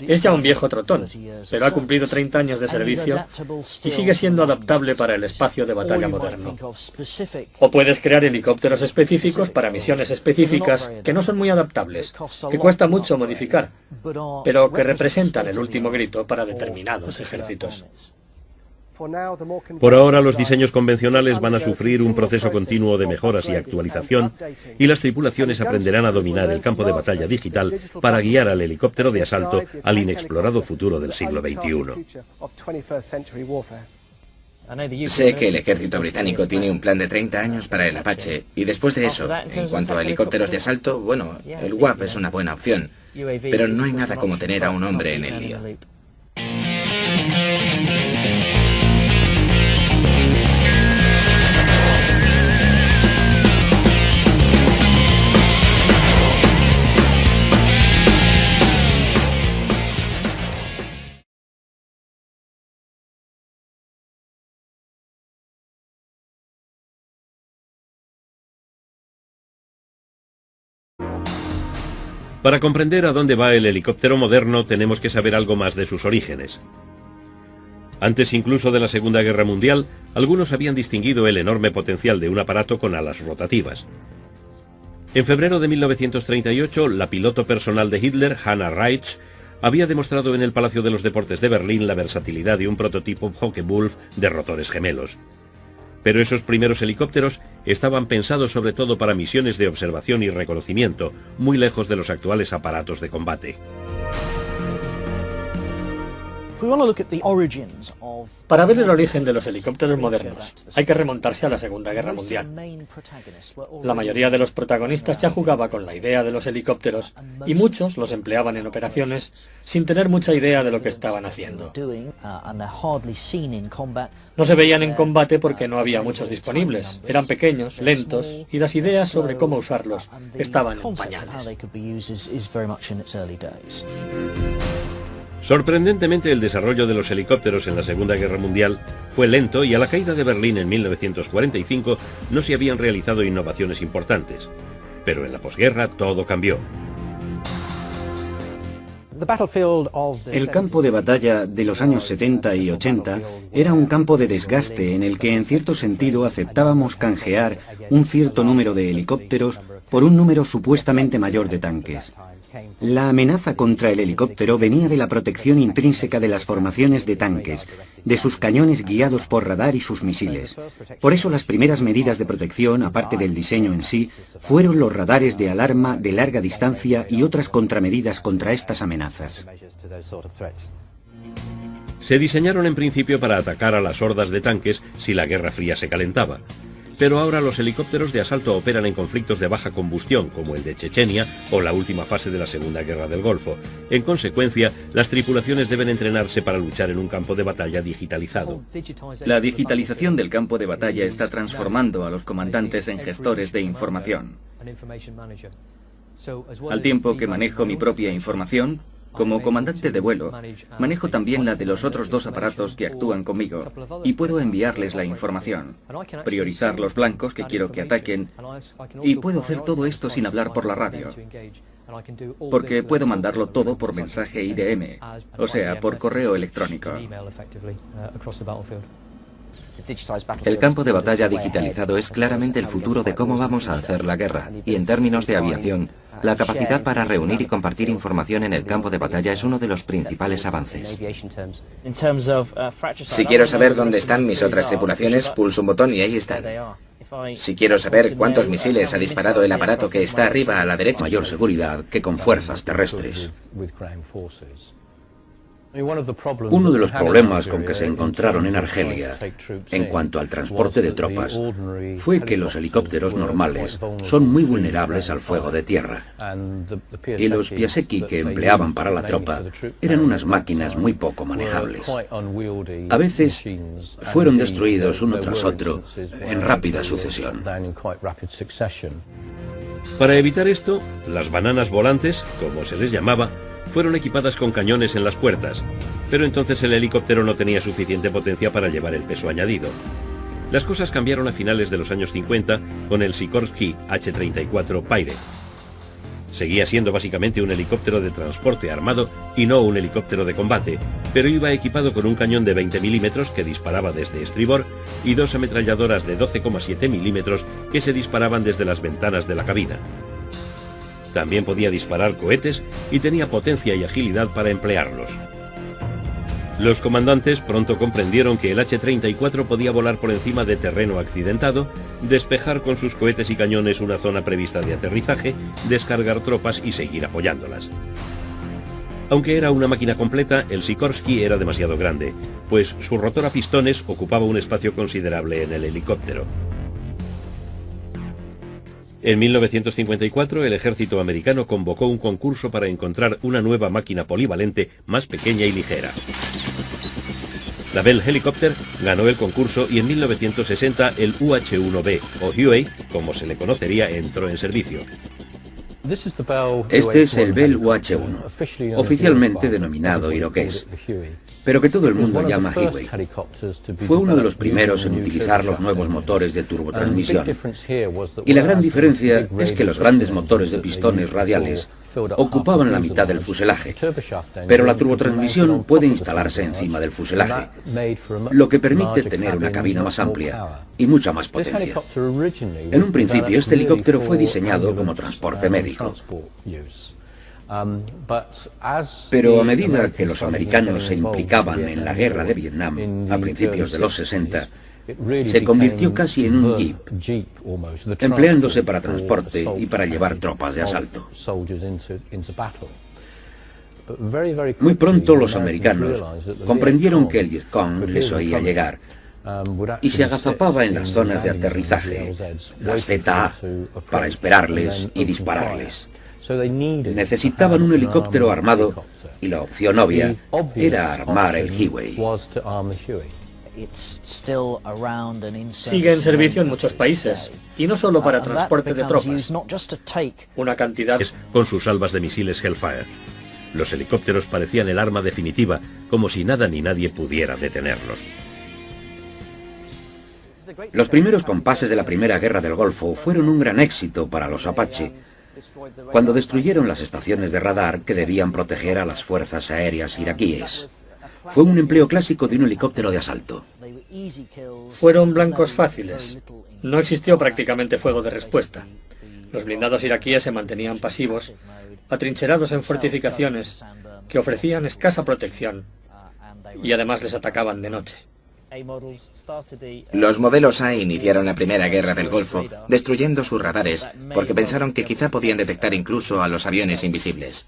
Es ya un viejo trotón, pero ha cumplido 30 años de servicio y sigue siendo adaptable para el espacio de batalla moderno. O puedes crear helicópteros específicos para misiones específicas que no son muy adaptables, que cuesta mucho modificar, pero que representan el último grito para determinados ejércitos. Por ahora, los diseños convencionales van a sufrir un proceso continuo de mejoras y actualización, y las tripulaciones aprenderán a dominar el campo de batalla digital para guiar al helicóptero de asalto al inexplorado futuro del siglo XXI. Sé que el ejército británico tiene un plan de 30 años para el Apache, y después de eso, en cuanto a helicópteros de asalto, bueno, el WAP es una buena opción, pero no hay nada como tener a un hombre en el lío. Para comprender a dónde va el helicóptero moderno tenemos que saber algo más de sus orígenes. Antes incluso de la Segunda Guerra Mundial, algunos habían distinguido el enorme potencial de un aparato con alas rotativas. En febrero de 1938, la piloto personal de Hitler, Hannah Reitsch, había demostrado en el Palacio de los Deportes de Berlín la versatilidad de un prototipo Focke-Wulf de rotores gemelos. Pero esos primeros helicópteros estaban pensados sobre todo para misiones de observación y reconocimiento, muy lejos de los actuales aparatos de combate. Para ver el origen de los helicópteros modernos, hay que remontarse a la Segunda Guerra Mundial. La mayoría de los protagonistas ya jugaba con la idea de los helicópteros y muchos los empleaban en operaciones sin tener mucha idea de lo que estaban haciendo. No se veían en combate porque no había muchos disponibles, eran pequeños, lentos y las ideas sobre cómo usarlos estaban en pañales. Sorprendentemente, el desarrollo de los helicópteros en la Segunda Guerra Mundial fue lento y a la caída de Berlín en 1945 no se habían realizado innovaciones importantes. Pero en la posguerra todo cambió. El campo de batalla de los años 70 y 80 era un campo de desgaste en el que en cierto sentido aceptábamos canjear un cierto número de helicópteros por un número supuestamente mayor de tanques. La amenaza contra el helicóptero venía de la protección intrínseca de las formaciones de tanques, de sus cañones guiados por radar y sus misiles. Por eso las primeras medidas de protección, aparte del diseño en sí, fueron los radares de alarma de larga distancia y otras contramedidas contra estas amenazas. Se diseñaron en principio para atacar a las hordas de tanques si la Guerra Fría se calentaba. Pero ahora los helicópteros de asalto operan en conflictos de baja combustión, como el de Chechenia o la última fase de la Segunda Guerra del Golfo. En consecuencia, las tripulaciones deben entrenarse para luchar en un campo de batalla digitalizado. La digitalización del campo de batalla está transformando a los comandantes en gestores de información. Al tiempo que manejo mi propia información, como comandante de vuelo, manejo también la de los otros dos aparatos que actúan conmigo y puedo enviarles la información, priorizar los blancos que quiero que ataquen y puedo hacer todo esto sin hablar por la radio, porque puedo mandarlo todo por mensaje IDM, o sea, por correo electrónico. El campo de batalla digitalizado es claramente el futuro de cómo vamos a hacer la guerra, y en términos de aviación, la capacidad para reunir y compartir información en el campo de batalla es uno de los principales avances. Si quiero saber dónde están mis otras tripulaciones, pulso un botón y ahí están. Si quiero saber cuántos misiles ha disparado el aparato que está arriba a la derecha, Mayor seguridad que con fuerzas terrestres. Uno de los problemas con que se encontraron en Argelia, en cuanto al transporte de tropas, fue que los helicópteros normales son muy vulnerables al fuego de tierra. Y los Piasecki que empleaban para la tropa eran unas máquinas muy poco manejables. A veces fueron destruidos uno tras otro en rápida sucesión. Para evitar esto, las bananas volantes, como se les llamaba, fueron equipadas con cañones en las puertas, pero entonces el helicóptero no tenía suficiente potencia para llevar el peso añadido. Las cosas cambiaron a finales de los años 50 con el Sikorsky H-34 Pirate. Seguía siendo básicamente un helicóptero de transporte armado y no un helicóptero de combate, pero iba equipado con un cañón de 20 milímetros que disparaba desde estribor y dos ametralladoras de 12,7 milímetros que se disparaban desde las ventanas de la cabina. También podía disparar cohetes y tenía potencia y agilidad para emplearlos. Los comandantes pronto comprendieron que el H-34 podía volar por encima de terreno accidentado, despejar con sus cohetes y cañones una zona prevista de aterrizaje, descargar tropas y seguir apoyándolas. Aunque era una máquina completa, el Sikorsky era demasiado grande, pues su rotor a pistones ocupaba un espacio considerable en el helicóptero. En 1954, el ejército americano convocó un concurso para encontrar una nueva máquina polivalente más pequeña y ligera. La Bell Helicopter ganó el concurso y en 1960 el UH-1B, o Huey, como se le conocería, entró en servicio. Este es el Bell UH-1, oficialmente denominado iroqués, pero que todo el mundo llama Huey. Fue uno de los primeros en utilizar los nuevos motores de turbotransmisión. Y la gran diferencia es que los grandes motores de pistones radiales ocupaban la mitad del fuselaje, pero la turbotransmisión puede instalarse encima del fuselaje, lo que permite tener una cabina más amplia y mucha más potencia. En un principio, este helicóptero fue diseñado como transporte médico. Pero a medida que los americanos se implicaban en la guerra de Vietnam a principios de los 60, se convirtió casi en un jeep, empleándose para transporte y para llevar tropas de asalto. Muy pronto los americanos comprendieron que el Vietcong les oía llegar y se agazapaba en las zonas de aterrizaje, las ZA, para esperarles y dispararles. Necesitaban un helicóptero armado y la opción obvia era armar el Huey. Sigue en servicio en muchos países, y no solo para transporte de tropas. Una cantidad con sus salvas de misiles Hellfire. Los helicópteros parecían el arma definitiva, como si nada ni nadie pudiera detenerlos. Los primeros compases de la Primera Guerra del Golfo fueron un gran éxito para los Apache, cuando destruyeron las estaciones de radar que debían proteger a las fuerzas aéreas iraquíes. Fue un empleo clásico de un helicóptero de asalto. Fueron blancos fáciles. No existió prácticamente fuego de respuesta. Los blindados iraquíes se mantenían pasivos atrincherados en fortificaciones que ofrecían escasa protección y además les atacaban de noche. Los modelos A iniciaron la primera guerra del Golfo, destruyendo sus radares, porque pensaron que quizá podían detectar incluso a los aviones invisibles.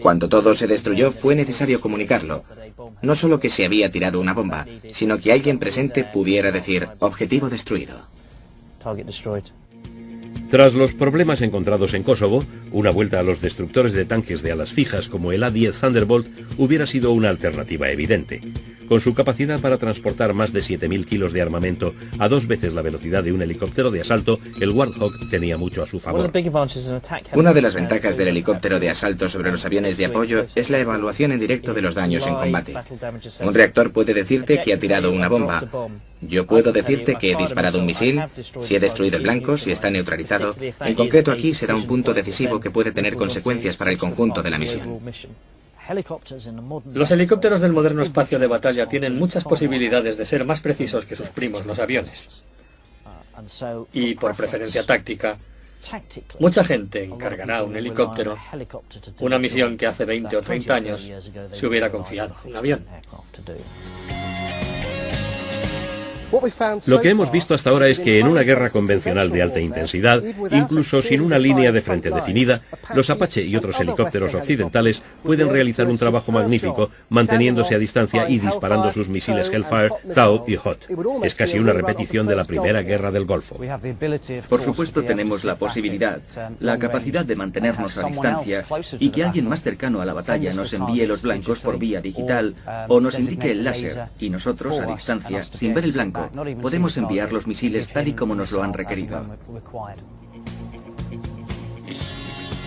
Cuando todo se destruyó, fue necesario comunicarlo. No solo que se había tirado una bomba, sino que alguien presente pudiera decir, objetivo destruido. Tras los problemas encontrados en Kosovo, una vuelta a los destructores de tanques de alas fijas como el A-10 Thunderbolt hubiera sido una alternativa evidente. Con su capacidad para transportar más de 7.000 kilos de armamento a 2 veces la velocidad de un helicóptero de asalto, el Warthog tenía mucho a su favor. Una de las ventajas del helicóptero de asalto sobre los aviones de apoyo es la evaluación en directo de los daños en combate. Un reactor puede decirte que ha tirado una bomba. Yo puedo decirte que he disparado un misil, si he destruido el blanco, si está neutralizado. En concreto aquí será un punto decisivo que puede tener consecuencias para el conjunto de la misión. Los helicópteros del moderno espacio de batalla tienen muchas posibilidades de ser más precisos que sus primos los aviones. Y por preferencia táctica, mucha gente encargará un helicóptero, una misión que hace 20 o 30 años se hubiera confiado a un avión. Lo que hemos visto hasta ahora es que en una guerra convencional de alta intensidad, incluso sin una línea de frente definida, los Apache y otros helicópteros occidentales pueden realizar un trabajo magnífico manteniéndose a distancia y disparando sus misiles Hellfire, Tau y Hot. Es casi una repetición de la primera guerra del Golfo. Por supuesto tenemos la posibilidad, la capacidad de mantenernos a distancia y que alguien más cercano a la batalla nos envíe los blancos por vía digital o nos indique el láser y nosotros a distancia, sin ver el blanco, podemos enviar los misiles tal y como nos lo han requerido.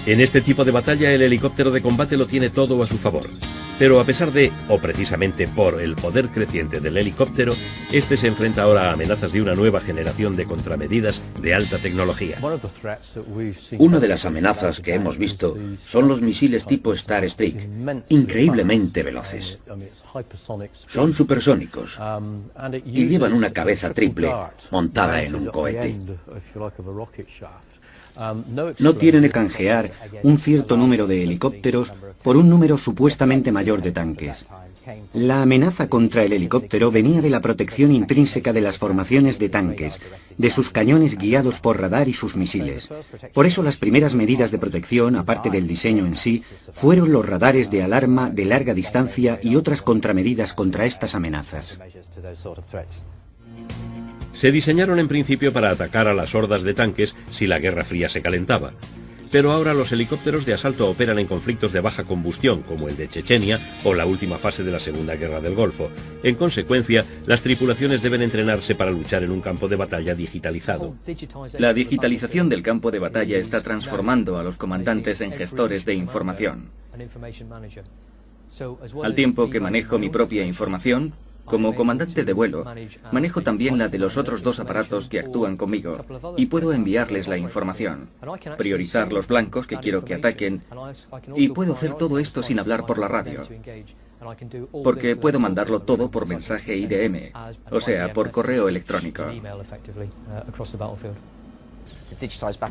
En este tipo de batalla el helicóptero de combate lo tiene todo a su favor. Pero a pesar de, o precisamente por, el poder creciente del helicóptero, este se enfrenta ahora a amenazas de una nueva generación de contramedidas de alta tecnología. Una de las amenazas que hemos visto son los misiles tipo Star Streak, increíblemente veloces. Son supersónicos y llevan una cabeza triple montada en un cohete. No tienen que canjear un cierto número de helicópteros por un número supuestamente mayor de tanques. La amenaza contra el helicóptero venía de la protección intrínseca de las formaciones de tanques, de sus cañones guiados por radar y sus misiles. Por eso las primeras medidas de protección, aparte del diseño en sí, fueron los radares de alarma de larga distancia y otras contramedidas contra estas amenazas. Se diseñaron en principio para atacar a las hordas de tanques si la Guerra Fría se calentaba. Pero ahora los helicópteros de asalto operan en conflictos de baja combustión, como el de Chechenia o la última fase de la Segunda Guerra del Golfo. En consecuencia, las tripulaciones deben entrenarse para luchar en un campo de batalla digitalizado. La digitalización del campo de batalla está transformando a los comandantes en gestores de información. Al tiempo que manejo mi propia información, como comandante de vuelo, manejo también la de los otros 2 aparatos que actúan conmigo y puedo enviarles la información, priorizar los blancos que quiero que ataquen y puedo hacer todo esto sin hablar por la radio, porque puedo mandarlo todo por mensaje IDM, o sea, por correo electrónico.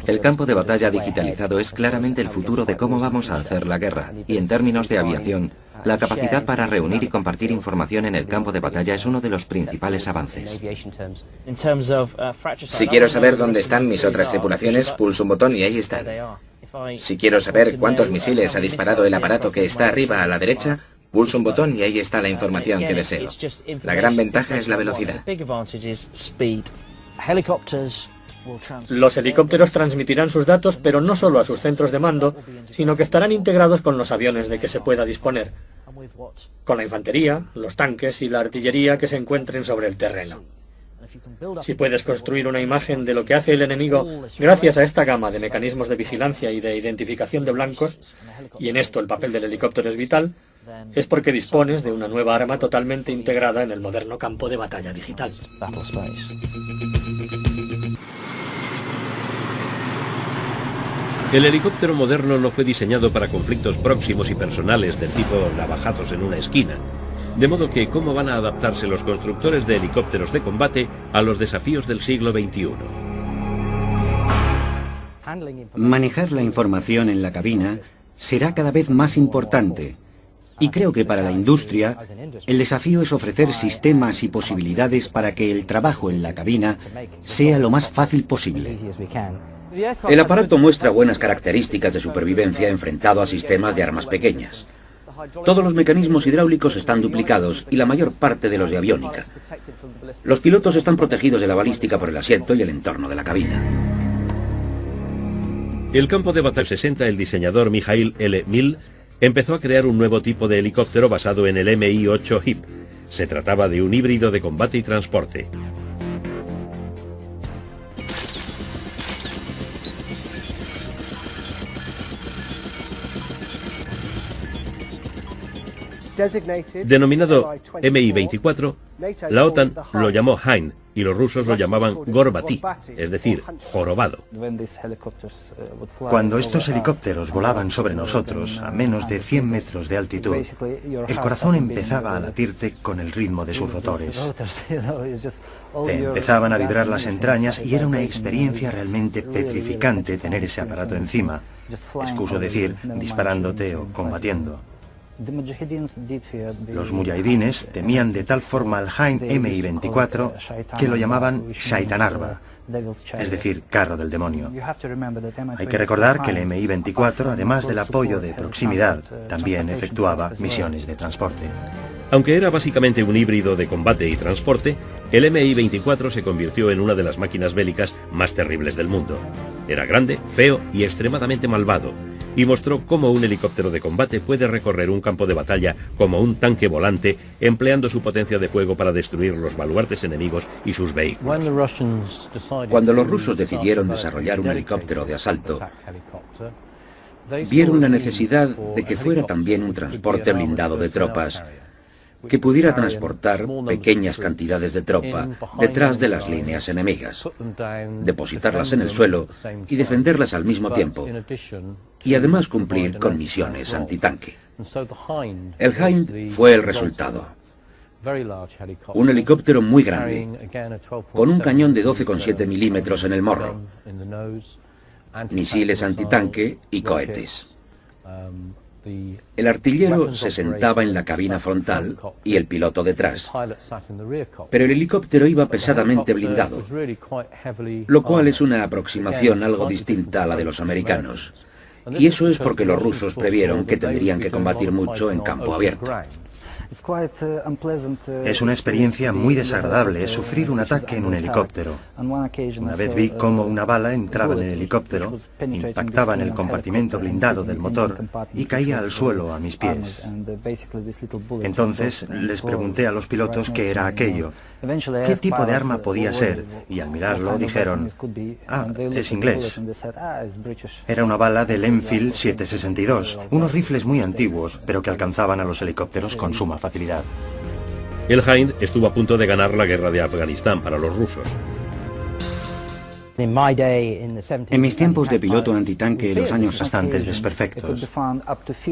El campo de batalla digitalizado es claramente el futuro de cómo vamos a hacer la guerra, y en términos de aviación, la capacidad para reunir y compartir información en el campo de batalla es uno de los principales avances. Si quiero saber dónde están mis otras tripulaciones, pulso un botón y ahí están. Si quiero saber cuántos misiles ha disparado el aparato que está arriba a la derecha, pulso un botón y ahí está la información que deseo. La gran ventaja es la velocidad. Los helicópteros transmitirán sus datos, pero no solo a sus centros de mando, sino que estarán integrados con los aviones de que se pueda disponer, con la infantería, los tanques y la artillería que se encuentren sobre el terreno. Si puedes construir una imagen de lo que hace el enemigo gracias a esta gama de mecanismos de vigilancia y de identificación de blancos, y en esto el papel del helicóptero es vital, es porque dispones de una nueva arma totalmente integrada en el moderno campo de batalla digital. El helicóptero moderno no fue diseñado para conflictos próximos y personales del tipo navajazos en una esquina. De modo que, ¿cómo van a adaptarse los constructores de helicópteros de combate a los desafíos del siglo XXI? Manejar la información en la cabina será cada vez más importante. Y creo que para la industria, el desafío es ofrecer sistemas y posibilidades para que el trabajo en la cabina sea lo más fácil posible. El aparato muestra buenas características de supervivencia enfrentado a sistemas de armas pequeñas. Todos los mecanismos hidráulicos están duplicados y la mayor parte de los de aviónica. Los pilotos están protegidos de la balística por el asiento y el entorno de la cabina. El campo de batalla 60, el diseñador Mikhail L. Mill empezó a crear un nuevo tipo de helicóptero basado en el Mi-8 HIP. Se trataba de un híbrido de combate y transporte. Denominado Mi-24, la OTAN lo llamó Hind y los rusos lo llamaban Gorbati, es decir, jorobado. Cuando estos helicópteros volaban sobre nosotros a menos de 100 metros de altitud, el corazón empezaba a latirte con el ritmo de sus rotores. Te empezaban a vibrar las entrañas y era una experiencia realmente petrificante tener ese aparato encima, excuso decir, disparándote o combatiendo. Los mujahidines temían de tal forma al Hind Mi-24 que lo llamaban Shaitanarva, es decir, carro del demonio. Hay que recordar que el Mi-24, además del apoyo de proximidad, también efectuaba misiones de transporte. Aunque era básicamente un híbrido de combate y transporte, el Mi-24 se convirtió en una de las máquinas bélicas más terribles del mundo. Era grande, feo y extremadamente malvado, y mostró cómo un helicóptero de combate puede recorrer un campo de batalla como un tanque volante, empleando su potencia de fuego para destruir los baluartes enemigos y sus vehículos. Cuando los rusos decidieron desarrollar un helicóptero de asalto, vieron la necesidad de que fuera también un transporte blindado de tropas, que pudiera transportar pequeñas cantidades de tropa detrás de las líneas enemigas, depositarlas en el suelo y defenderlas al mismo tiempo, y además cumplir con misiones antitanque. El Hind fue el resultado. Un helicóptero muy grande, con un cañón de 12,7 milímetros en el morro, misiles antitanque y cohetes. El artillero se sentaba en la cabina frontal y el piloto detrás, pero el helicóptero iba pesadamente blindado, lo cual es una aproximación algo distinta a la de los americanos, y eso es porque los rusos previeron que tendrían que combatir mucho en campo abierto. Es una experiencia muy desagradable sufrir un ataque en un helicóptero. Una vez vi cómo una bala entraba en el helicóptero, impactaba en el compartimento blindado del motor y caía al suelo a mis pies. Entonces les pregunté a los pilotos qué era aquello, qué tipo de arma podía ser, y al mirarlo dijeron, «Ah, es inglés». Era una bala del Enfield 762, unos rifles muy antiguos, pero que alcanzaban a los helicópteros con suma facilidad. El Hind estuvo a punto de ganar la guerra de Afganistán para los rusos. En mis tiempos de piloto antitanque, los años Bastantes desperfectos.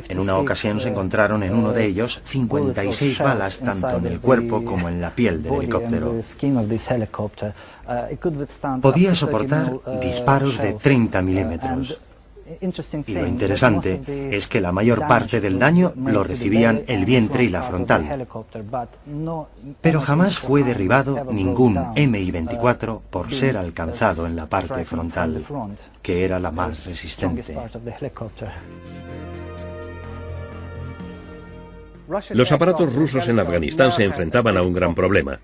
En una ocasión se encontraron en uno de ellos 56 balas tanto en el cuerpo como en la piel del helicóptero. Podía soportar disparos de 30 milímetros. Y lo interesante es que la mayor parte del daño lo recibían el vientre y la frontal. Pero jamás fue derribado ningún Mi-24 por ser alcanzado en la parte frontal, que era la más resistente. Los aparatos rusos en Afganistán se enfrentaban a un gran problema.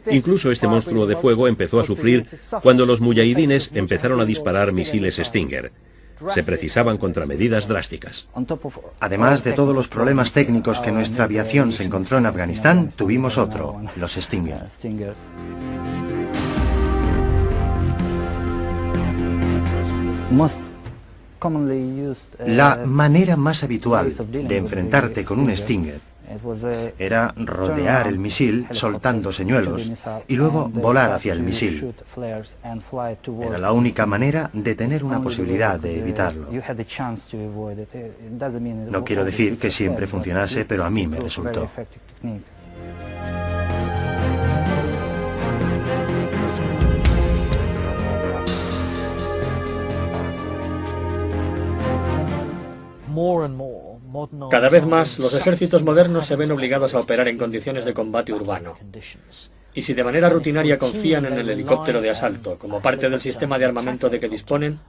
Incluso este monstruo de fuego empezó a sufrir cuando los mujahidines empezaron a disparar misiles Stinger. Se precisaban contramedidas drásticas. Además de todos los problemas técnicos que nuestra aviación se encontró en Afganistán, tuvimos otro, los Stinger. La manera más habitual de enfrentarte con un Stinger era rodear el misil soltando señuelos y luego volar hacia el misil. Era la única manera de tener una posibilidad de evitarlo. No quiero decir que siempre funcionase, pero a mí me resultó. Cada vez más, los ejércitos modernos se ven obligados a operar en condiciones de combate urbano. Y si de manera rutinaria confían en el helicóptero de asalto como parte del sistema de armamento de que disponen,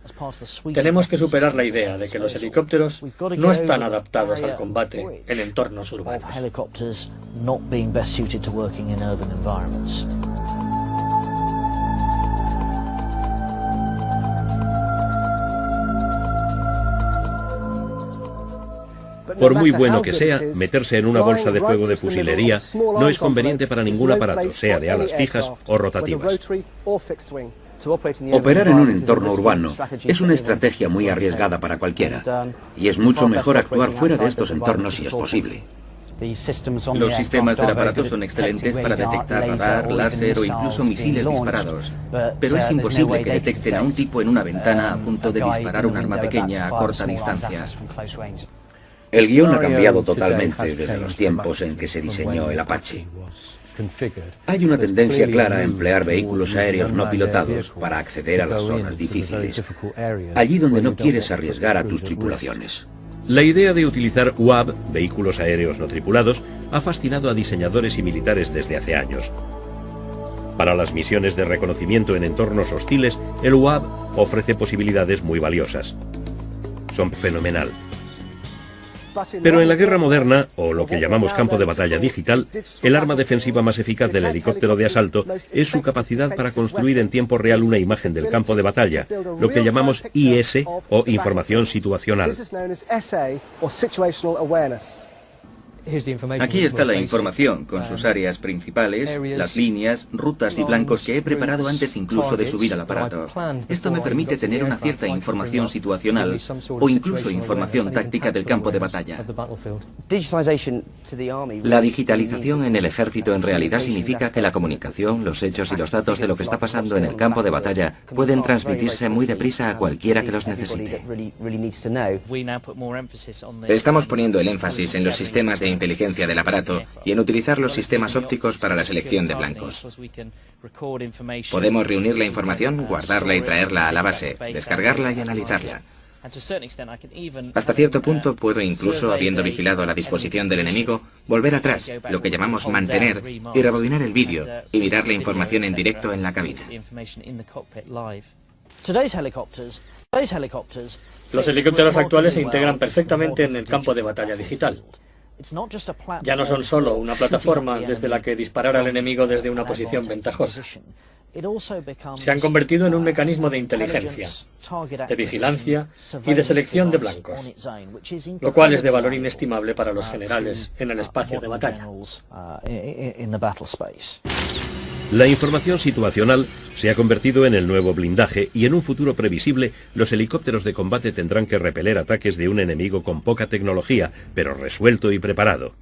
tenemos que superar la idea de que los helicópteros no están adaptados al combate en entornos urbanos. Por muy bueno que sea, meterse en una bolsa de fuego de fusilería no es conveniente para ningún aparato, sea de alas fijas o rotativas. Operar en un entorno urbano es una estrategia muy arriesgada para cualquiera, y es mucho mejor actuar fuera de estos entornos si es posible. Los sistemas del aparato son excelentes para detectar radar, láser o incluso misiles disparados, pero es imposible que detecten a un tipo en una ventana a punto de disparar un arma pequeña a corta distancia. El guión ha cambiado totalmente desde los tiempos en que se diseñó el Apache. Hay una tendencia clara a emplear vehículos aéreos no pilotados para acceder a las zonas difíciles, allí donde no quieres arriesgar a tus tripulaciones. La idea de utilizar UAV, vehículos aéreos no tripulados, ha fascinado a diseñadores y militares desde hace años. Para las misiones de reconocimiento en entornos hostiles, el UAV ofrece posibilidades muy valiosas. Son fenomenal. Pero en la guerra moderna, o lo que llamamos campo de batalla digital, el arma defensiva más eficaz del helicóptero de asalto es su capacidad para construir en tiempo real una imagen del campo de batalla, lo que llamamos IS o información situacional. Aquí está la información, con sus áreas principales, las líneas, rutas y blancos que he preparado antes incluso de subir al aparato. Esto me permite tener una cierta información situacional o incluso información táctica del campo de batalla. La digitalización en el ejército en realidad significa que la comunicación, los hechos y los datos de lo que está pasando en el campo de batalla pueden transmitirse muy deprisa a cualquiera que los necesite. Estamos poniendo el énfasis en los sistemas de inteligencia del aparato y en utilizar los sistemas ópticos para la selección de blancos. Podemos reunir la información, guardarla y traerla a la base, descargarla y analizarla. Hasta cierto punto puedo incluso, habiendo vigilado la disposición del enemigo, volver atrás, lo que llamamos mantener, y rebobinar el vídeo y mirar la información en directo en la cabina. Los helicópteros actuales se integran perfectamente en el campo de batalla digital. Ya no son solo una plataforma desde la que disparar al enemigo desde una posición ventajosa. Se han convertido en un mecanismo de inteligencia, de vigilancia y de selección de blancos, lo cual es de valor inestimable para los generales en el espacio de batalla. La información situacional se ha convertido en el nuevo blindaje y en un futuro previsible los helicópteros de combate tendrán que repeler ataques de un enemigo con poca tecnología, pero resuelto y preparado.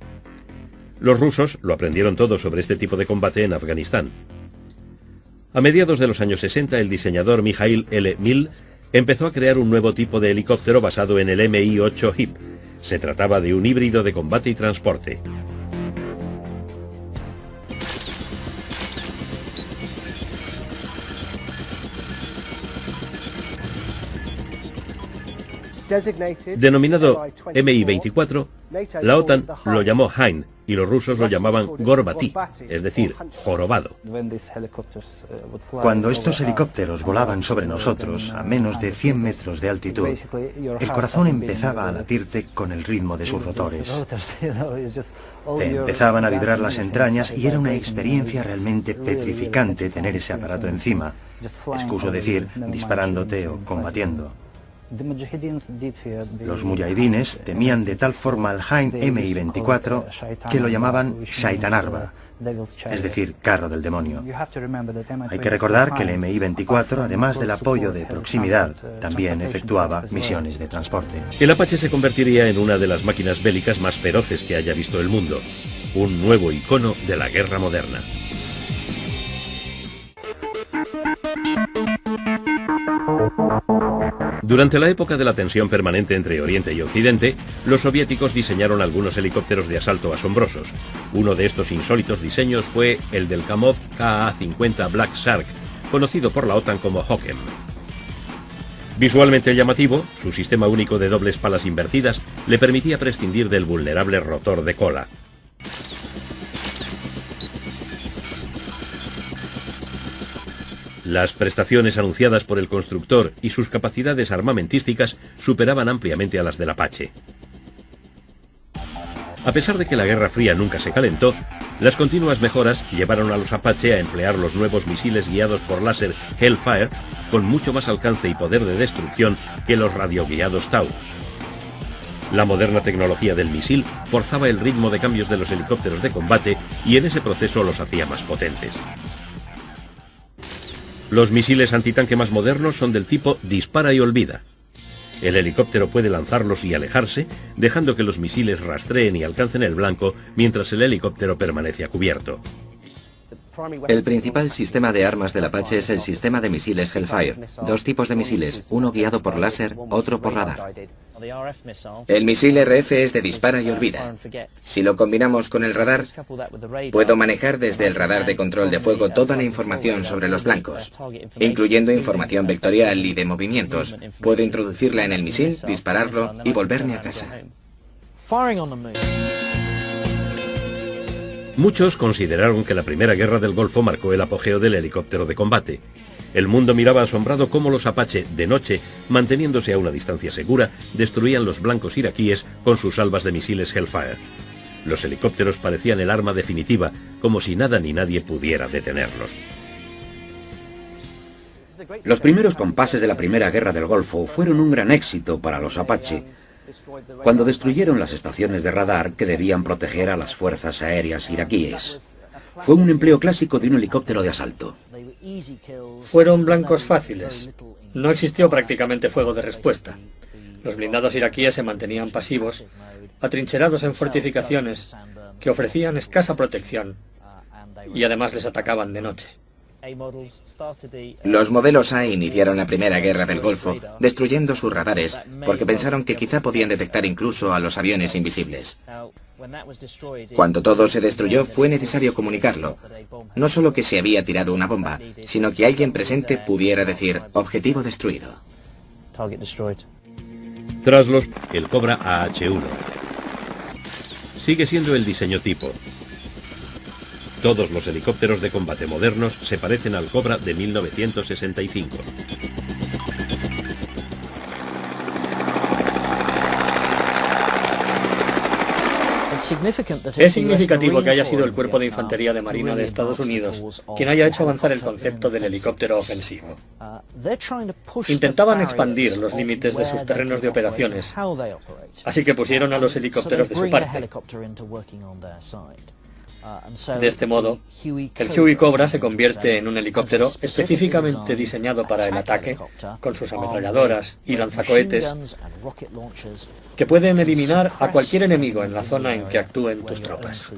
Los rusos lo aprendieron todo sobre este tipo de combate en Afganistán. A mediados de los años 60, el diseñador Mikhail L. Mil empezó a crear un nuevo tipo de helicóptero basado en el Mi-8 HIP. Se trataba de un híbrido de combate y transporte. Denominado Mi-24, la OTAN lo llamó Hind y los rusos lo llamaban Gorbati, es decir, jorobado. Cuando estos helicópteros volaban sobre nosotros a menos de 100 metros de altitud, el corazón empezaba a latirte con el ritmo de sus rotores. Te empezaban a vibrar las entrañas y era una experiencia realmente petrificante tener ese aparato encima, excuso decir, disparándote o combatiendo. Los mujahidines temían de tal forma al Hind Mi-24 que lo llamaban Shaitanarva, es decir, carro del demonio. Hay que recordar que el Mi-24, además del apoyo de proximidad, también efectuaba misiones de transporte. El Apache se convertiría en una de las máquinas bélicas más feroces que haya visto el mundo, un nuevo icono de la guerra moderna. Durante la época de la tensión permanente entre Oriente y Occidente, los soviéticos diseñaron algunos helicópteros de asalto asombrosos. Uno de estos insólitos diseños fue el del Kamov Ka-50 Black Shark, conocido por la OTAN como HOKEM. Visualmente llamativo, su sistema único de dobles palas invertidas le permitía prescindir del vulnerable rotor de cola. Las prestaciones anunciadas por el constructor y sus capacidades armamentísticas superaban ampliamente a las del Apache. A pesar de que la Guerra Fría nunca se calentó, las continuas mejoras llevaron a los Apache a emplear los nuevos misiles guiados por láser Hellfire con mucho más alcance y poder de destrucción que los radioguiados Tau. La moderna tecnología del misil forzaba el ritmo de cambios de los helicópteros de combate y en ese proceso los hacía más potentes. Los misiles antitanque más modernos son del tipo dispara y olvida. El helicóptero puede lanzarlos y alejarse, dejando que los misiles rastreen y alcancen el blanco mientras el helicóptero permanece a cubierto. El principal sistema de armas del Apache es el sistema de misiles Hellfire. Dos tipos de misiles, uno guiado por láser, otro por radar. El misil RF es de dispara y olvida. Si lo combinamos con el radar, puedo manejar desde el radar de control de fuego toda la información sobre los blancos, incluyendo información vectorial y de movimientos. Puedo introducirla en el misil, dispararlo y volverme a casa. Muchos consideraron que la Primera Guerra del Golfo marcó el apogeo del helicóptero de combate. El mundo miraba asombrado cómo los Apache, de noche, manteniéndose a una distancia segura, destruían los blancos iraquíes con sus salvas de misiles Hellfire. Los helicópteros parecían el arma definitiva, como si nada ni nadie pudiera detenerlos. Los primeros compases de la Primera Guerra del Golfo fueron un gran éxito para los Apache, cuando destruyeron las estaciones de radar que debían proteger a las fuerzas aéreas iraquíes. Fue un empleo clásico de un helicóptero de asalto. Fueron blancos fáciles. No existió prácticamente fuego de respuesta. Los blindados iraquíes se mantenían pasivos, atrincherados en fortificaciones que ofrecían escasa protección y además les atacaban de noche. Los modelos A iniciaron la Primera Guerra del Golfo destruyendo sus radares porque pensaron que quizá podían detectar incluso a los aviones invisibles. Cuando todo se destruyó fue necesario comunicarlo. No solo que se había tirado una bomba, sino que alguien presente pudiera decir objetivo destruido. Tras el Cobra AH-1 sigue siendo el diseño tipo. Todos los helicópteros de combate modernos se parecen al Cobra de 1965. Es significativo que haya sido el Cuerpo de Infantería de Marina de Estados Unidos quien haya hecho avanzar el concepto del helicóptero ofensivo. Intentaban expandir los límites de sus terrenos de operaciones, así que pusieron a los helicópteros de su parte. De este modo, el Huey Cobra se convierte en un helicóptero específicamente diseñado para el ataque, con sus ametralladoras y lanzacohetes que pueden eliminar a cualquier enemigo en la zona en que actúen tus tropas.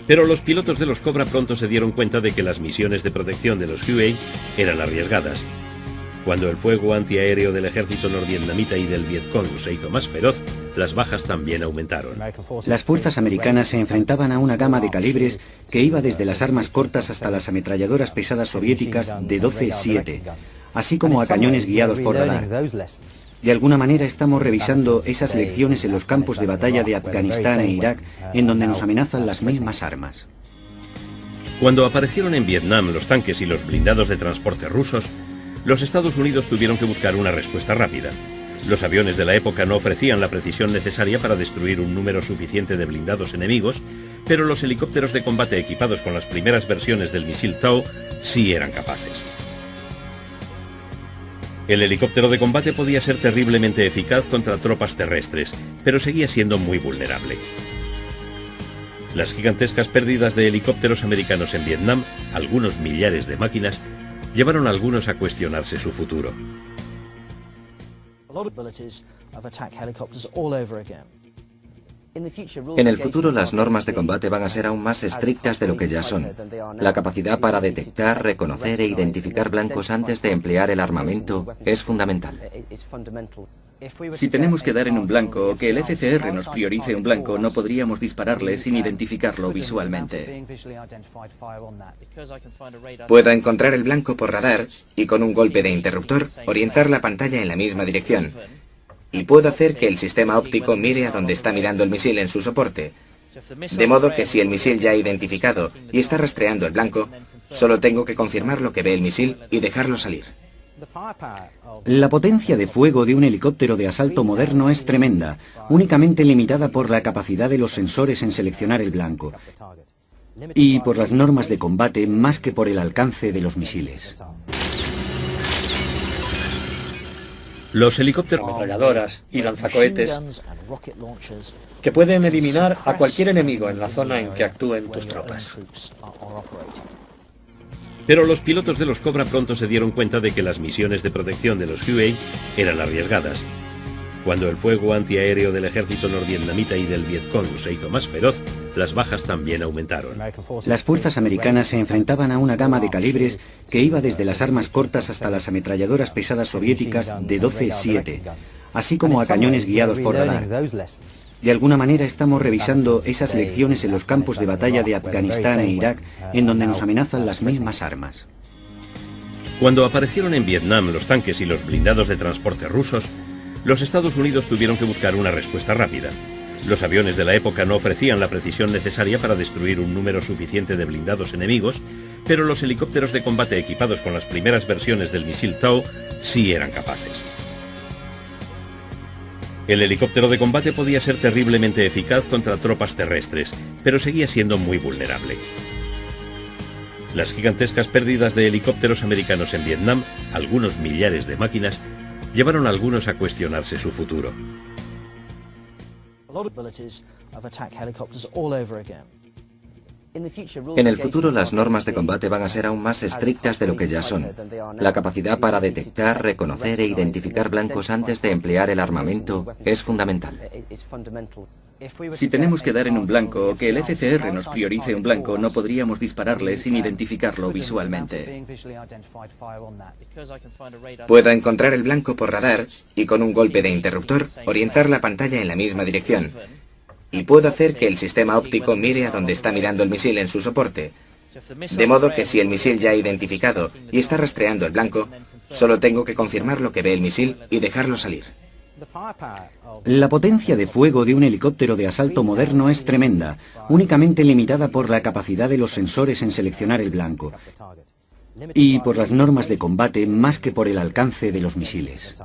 Pero los pilotos de los Cobra pronto se dieron cuenta de que las misiones de protección de los Huey eran arriesgadas. Cuando el fuego antiaéreo del ejército norvietnamita y del Vietcong se hizo más feroz, las bajas también aumentaron. Las fuerzas americanas se enfrentaban a una gama de calibres que iba desde las armas cortas hasta las ametralladoras pesadas soviéticas de 12-7, así como a cañones guiados por radar. De alguna manera estamos revisando esas lecciones en los campos de batalla de Afganistán e Irak, en donde nos amenazan las mismas armas. Cuando aparecieron en Vietnam los tanques y los blindados de transporte rusos, los Estados Unidos tuvieron que buscar una respuesta rápida. Los aviones de la época no ofrecían la precisión necesaria para destruir un número suficiente de blindados enemigos, pero los helicópteros de combate equipados con las primeras versiones del misil Tau sí eran capaces. El helicóptero de combate podía ser terriblemente eficaz contra tropas terrestres, pero seguía siendo muy vulnerable. Las gigantescas pérdidas de helicópteros americanos en Vietnam, algunos millares de máquinas, llevaron a algunos a cuestionarse su futuro. En el futuro las normas de combate van a ser aún más estrictas de lo que ya son. La capacidad para detectar, reconocer e identificar blancos antes de emplear el armamento es fundamental. Si tenemos que dar en un blanco o que el FCR nos priorice un blanco, no podríamos dispararle sin identificarlo visualmente. Puedo encontrar el blanco por radar y con un golpe de interruptor orientar la pantalla en la misma dirección. Y puedo hacer que el sistema óptico mire a donde está mirando el misil en su soporte. De modo que si el misil ya ha identificado y está rastreando el blanco, solo tengo que confirmar lo que ve el misil y dejarlo salir. La potencia de fuego de un helicóptero de asalto moderno es tremenda, únicamente limitada por la capacidad de los sensores en seleccionar el blanco y por las normas de combate más que por el alcance de los misiles. Los helicópteros, ametralladoras y lanzacohetes que pueden eliminar a cualquier enemigo en la zona en que actúen tus tropas. pero los pilotos de los Cobra pronto se dieron cuenta de que las misiones de protección de los Huey eran arriesgadas. Cuando el fuego antiaéreo del ejército norvietnamita y del Vietcong se hizo más feroz, las bajas también aumentaron. Las fuerzas americanas se enfrentaban a una gama de calibres que iba desde las armas cortas hasta las ametralladoras pesadas soviéticas de 12-7, así como a cañones guiados por radar. De alguna manera estamos revisando esas lecciones en los campos de batalla de Afganistán e Irak, en donde nos amenazan las mismas armas. Cuando aparecieron en Vietnam los tanques y los blindados de transporte rusos, los Estados Unidos tuvieron que buscar una respuesta rápida. Los aviones de la época no ofrecían la precisión necesaria para destruir un número suficiente de blindados enemigos, pero los helicópteros de combate equipados con las primeras versiones del misil TOW sí eran capaces. El helicóptero de combate podía ser terriblemente eficaz contra tropas terrestres, pero seguía siendo muy vulnerable. Las gigantescas pérdidas de helicópteros americanos en Vietnam, algunos millares de máquinas, llevaron a algunos a cuestionarse su futuro. En el futuro las normas de combate van a ser aún más estrictas de lo que ya son. La capacidad para detectar, reconocer e identificar blancos antes de emplear el armamento es fundamental. Si tenemos que dar en un blanco o que el FCR nos priorice un blanco, no podríamos dispararle sin identificarlo visualmente. Puedo encontrar el blanco por radar y con un golpe de interruptor orientar la pantalla en la misma dirección. Y puedo hacer que el sistema óptico mire a donde está mirando el misil en su soporte. De modo que si el misil ya ha identificado y está rastreando el blanco, solo tengo que confirmar lo que ve el misil y dejarlo salir. La potencia de fuego de un helicóptero de asalto moderno es tremenda, únicamente limitada por la capacidad de los sensores en seleccionar el blanco y por las normas de combate más que por el alcance de los misiles.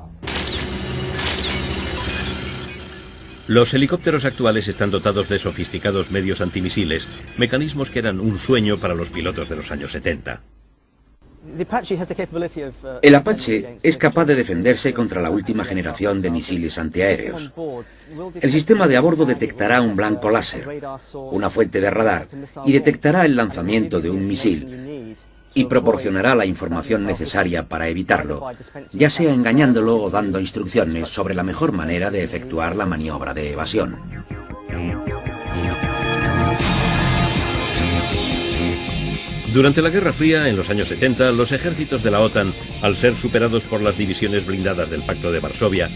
Los helicópteros actuales están dotados de sofisticados medios antimisiles, mecanismos que eran un sueño para los pilotos de los años 70. El Apache es capaz de defenderse contra la última generación de misiles antiaéreos. El sistema de a bordo detectará un blanco láser, una fuente de radar, y detectará el lanzamiento de un misil, y proporcionará la información necesaria para evitarlo, ya sea engañándolo o dando instrucciones sobre la mejor manera de efectuar la maniobra de evasión. Durante la Guerra Fría, en los años 70, los ejércitos de la OTAN, al ser superados por las divisiones blindadas del Pacto de Varsovia,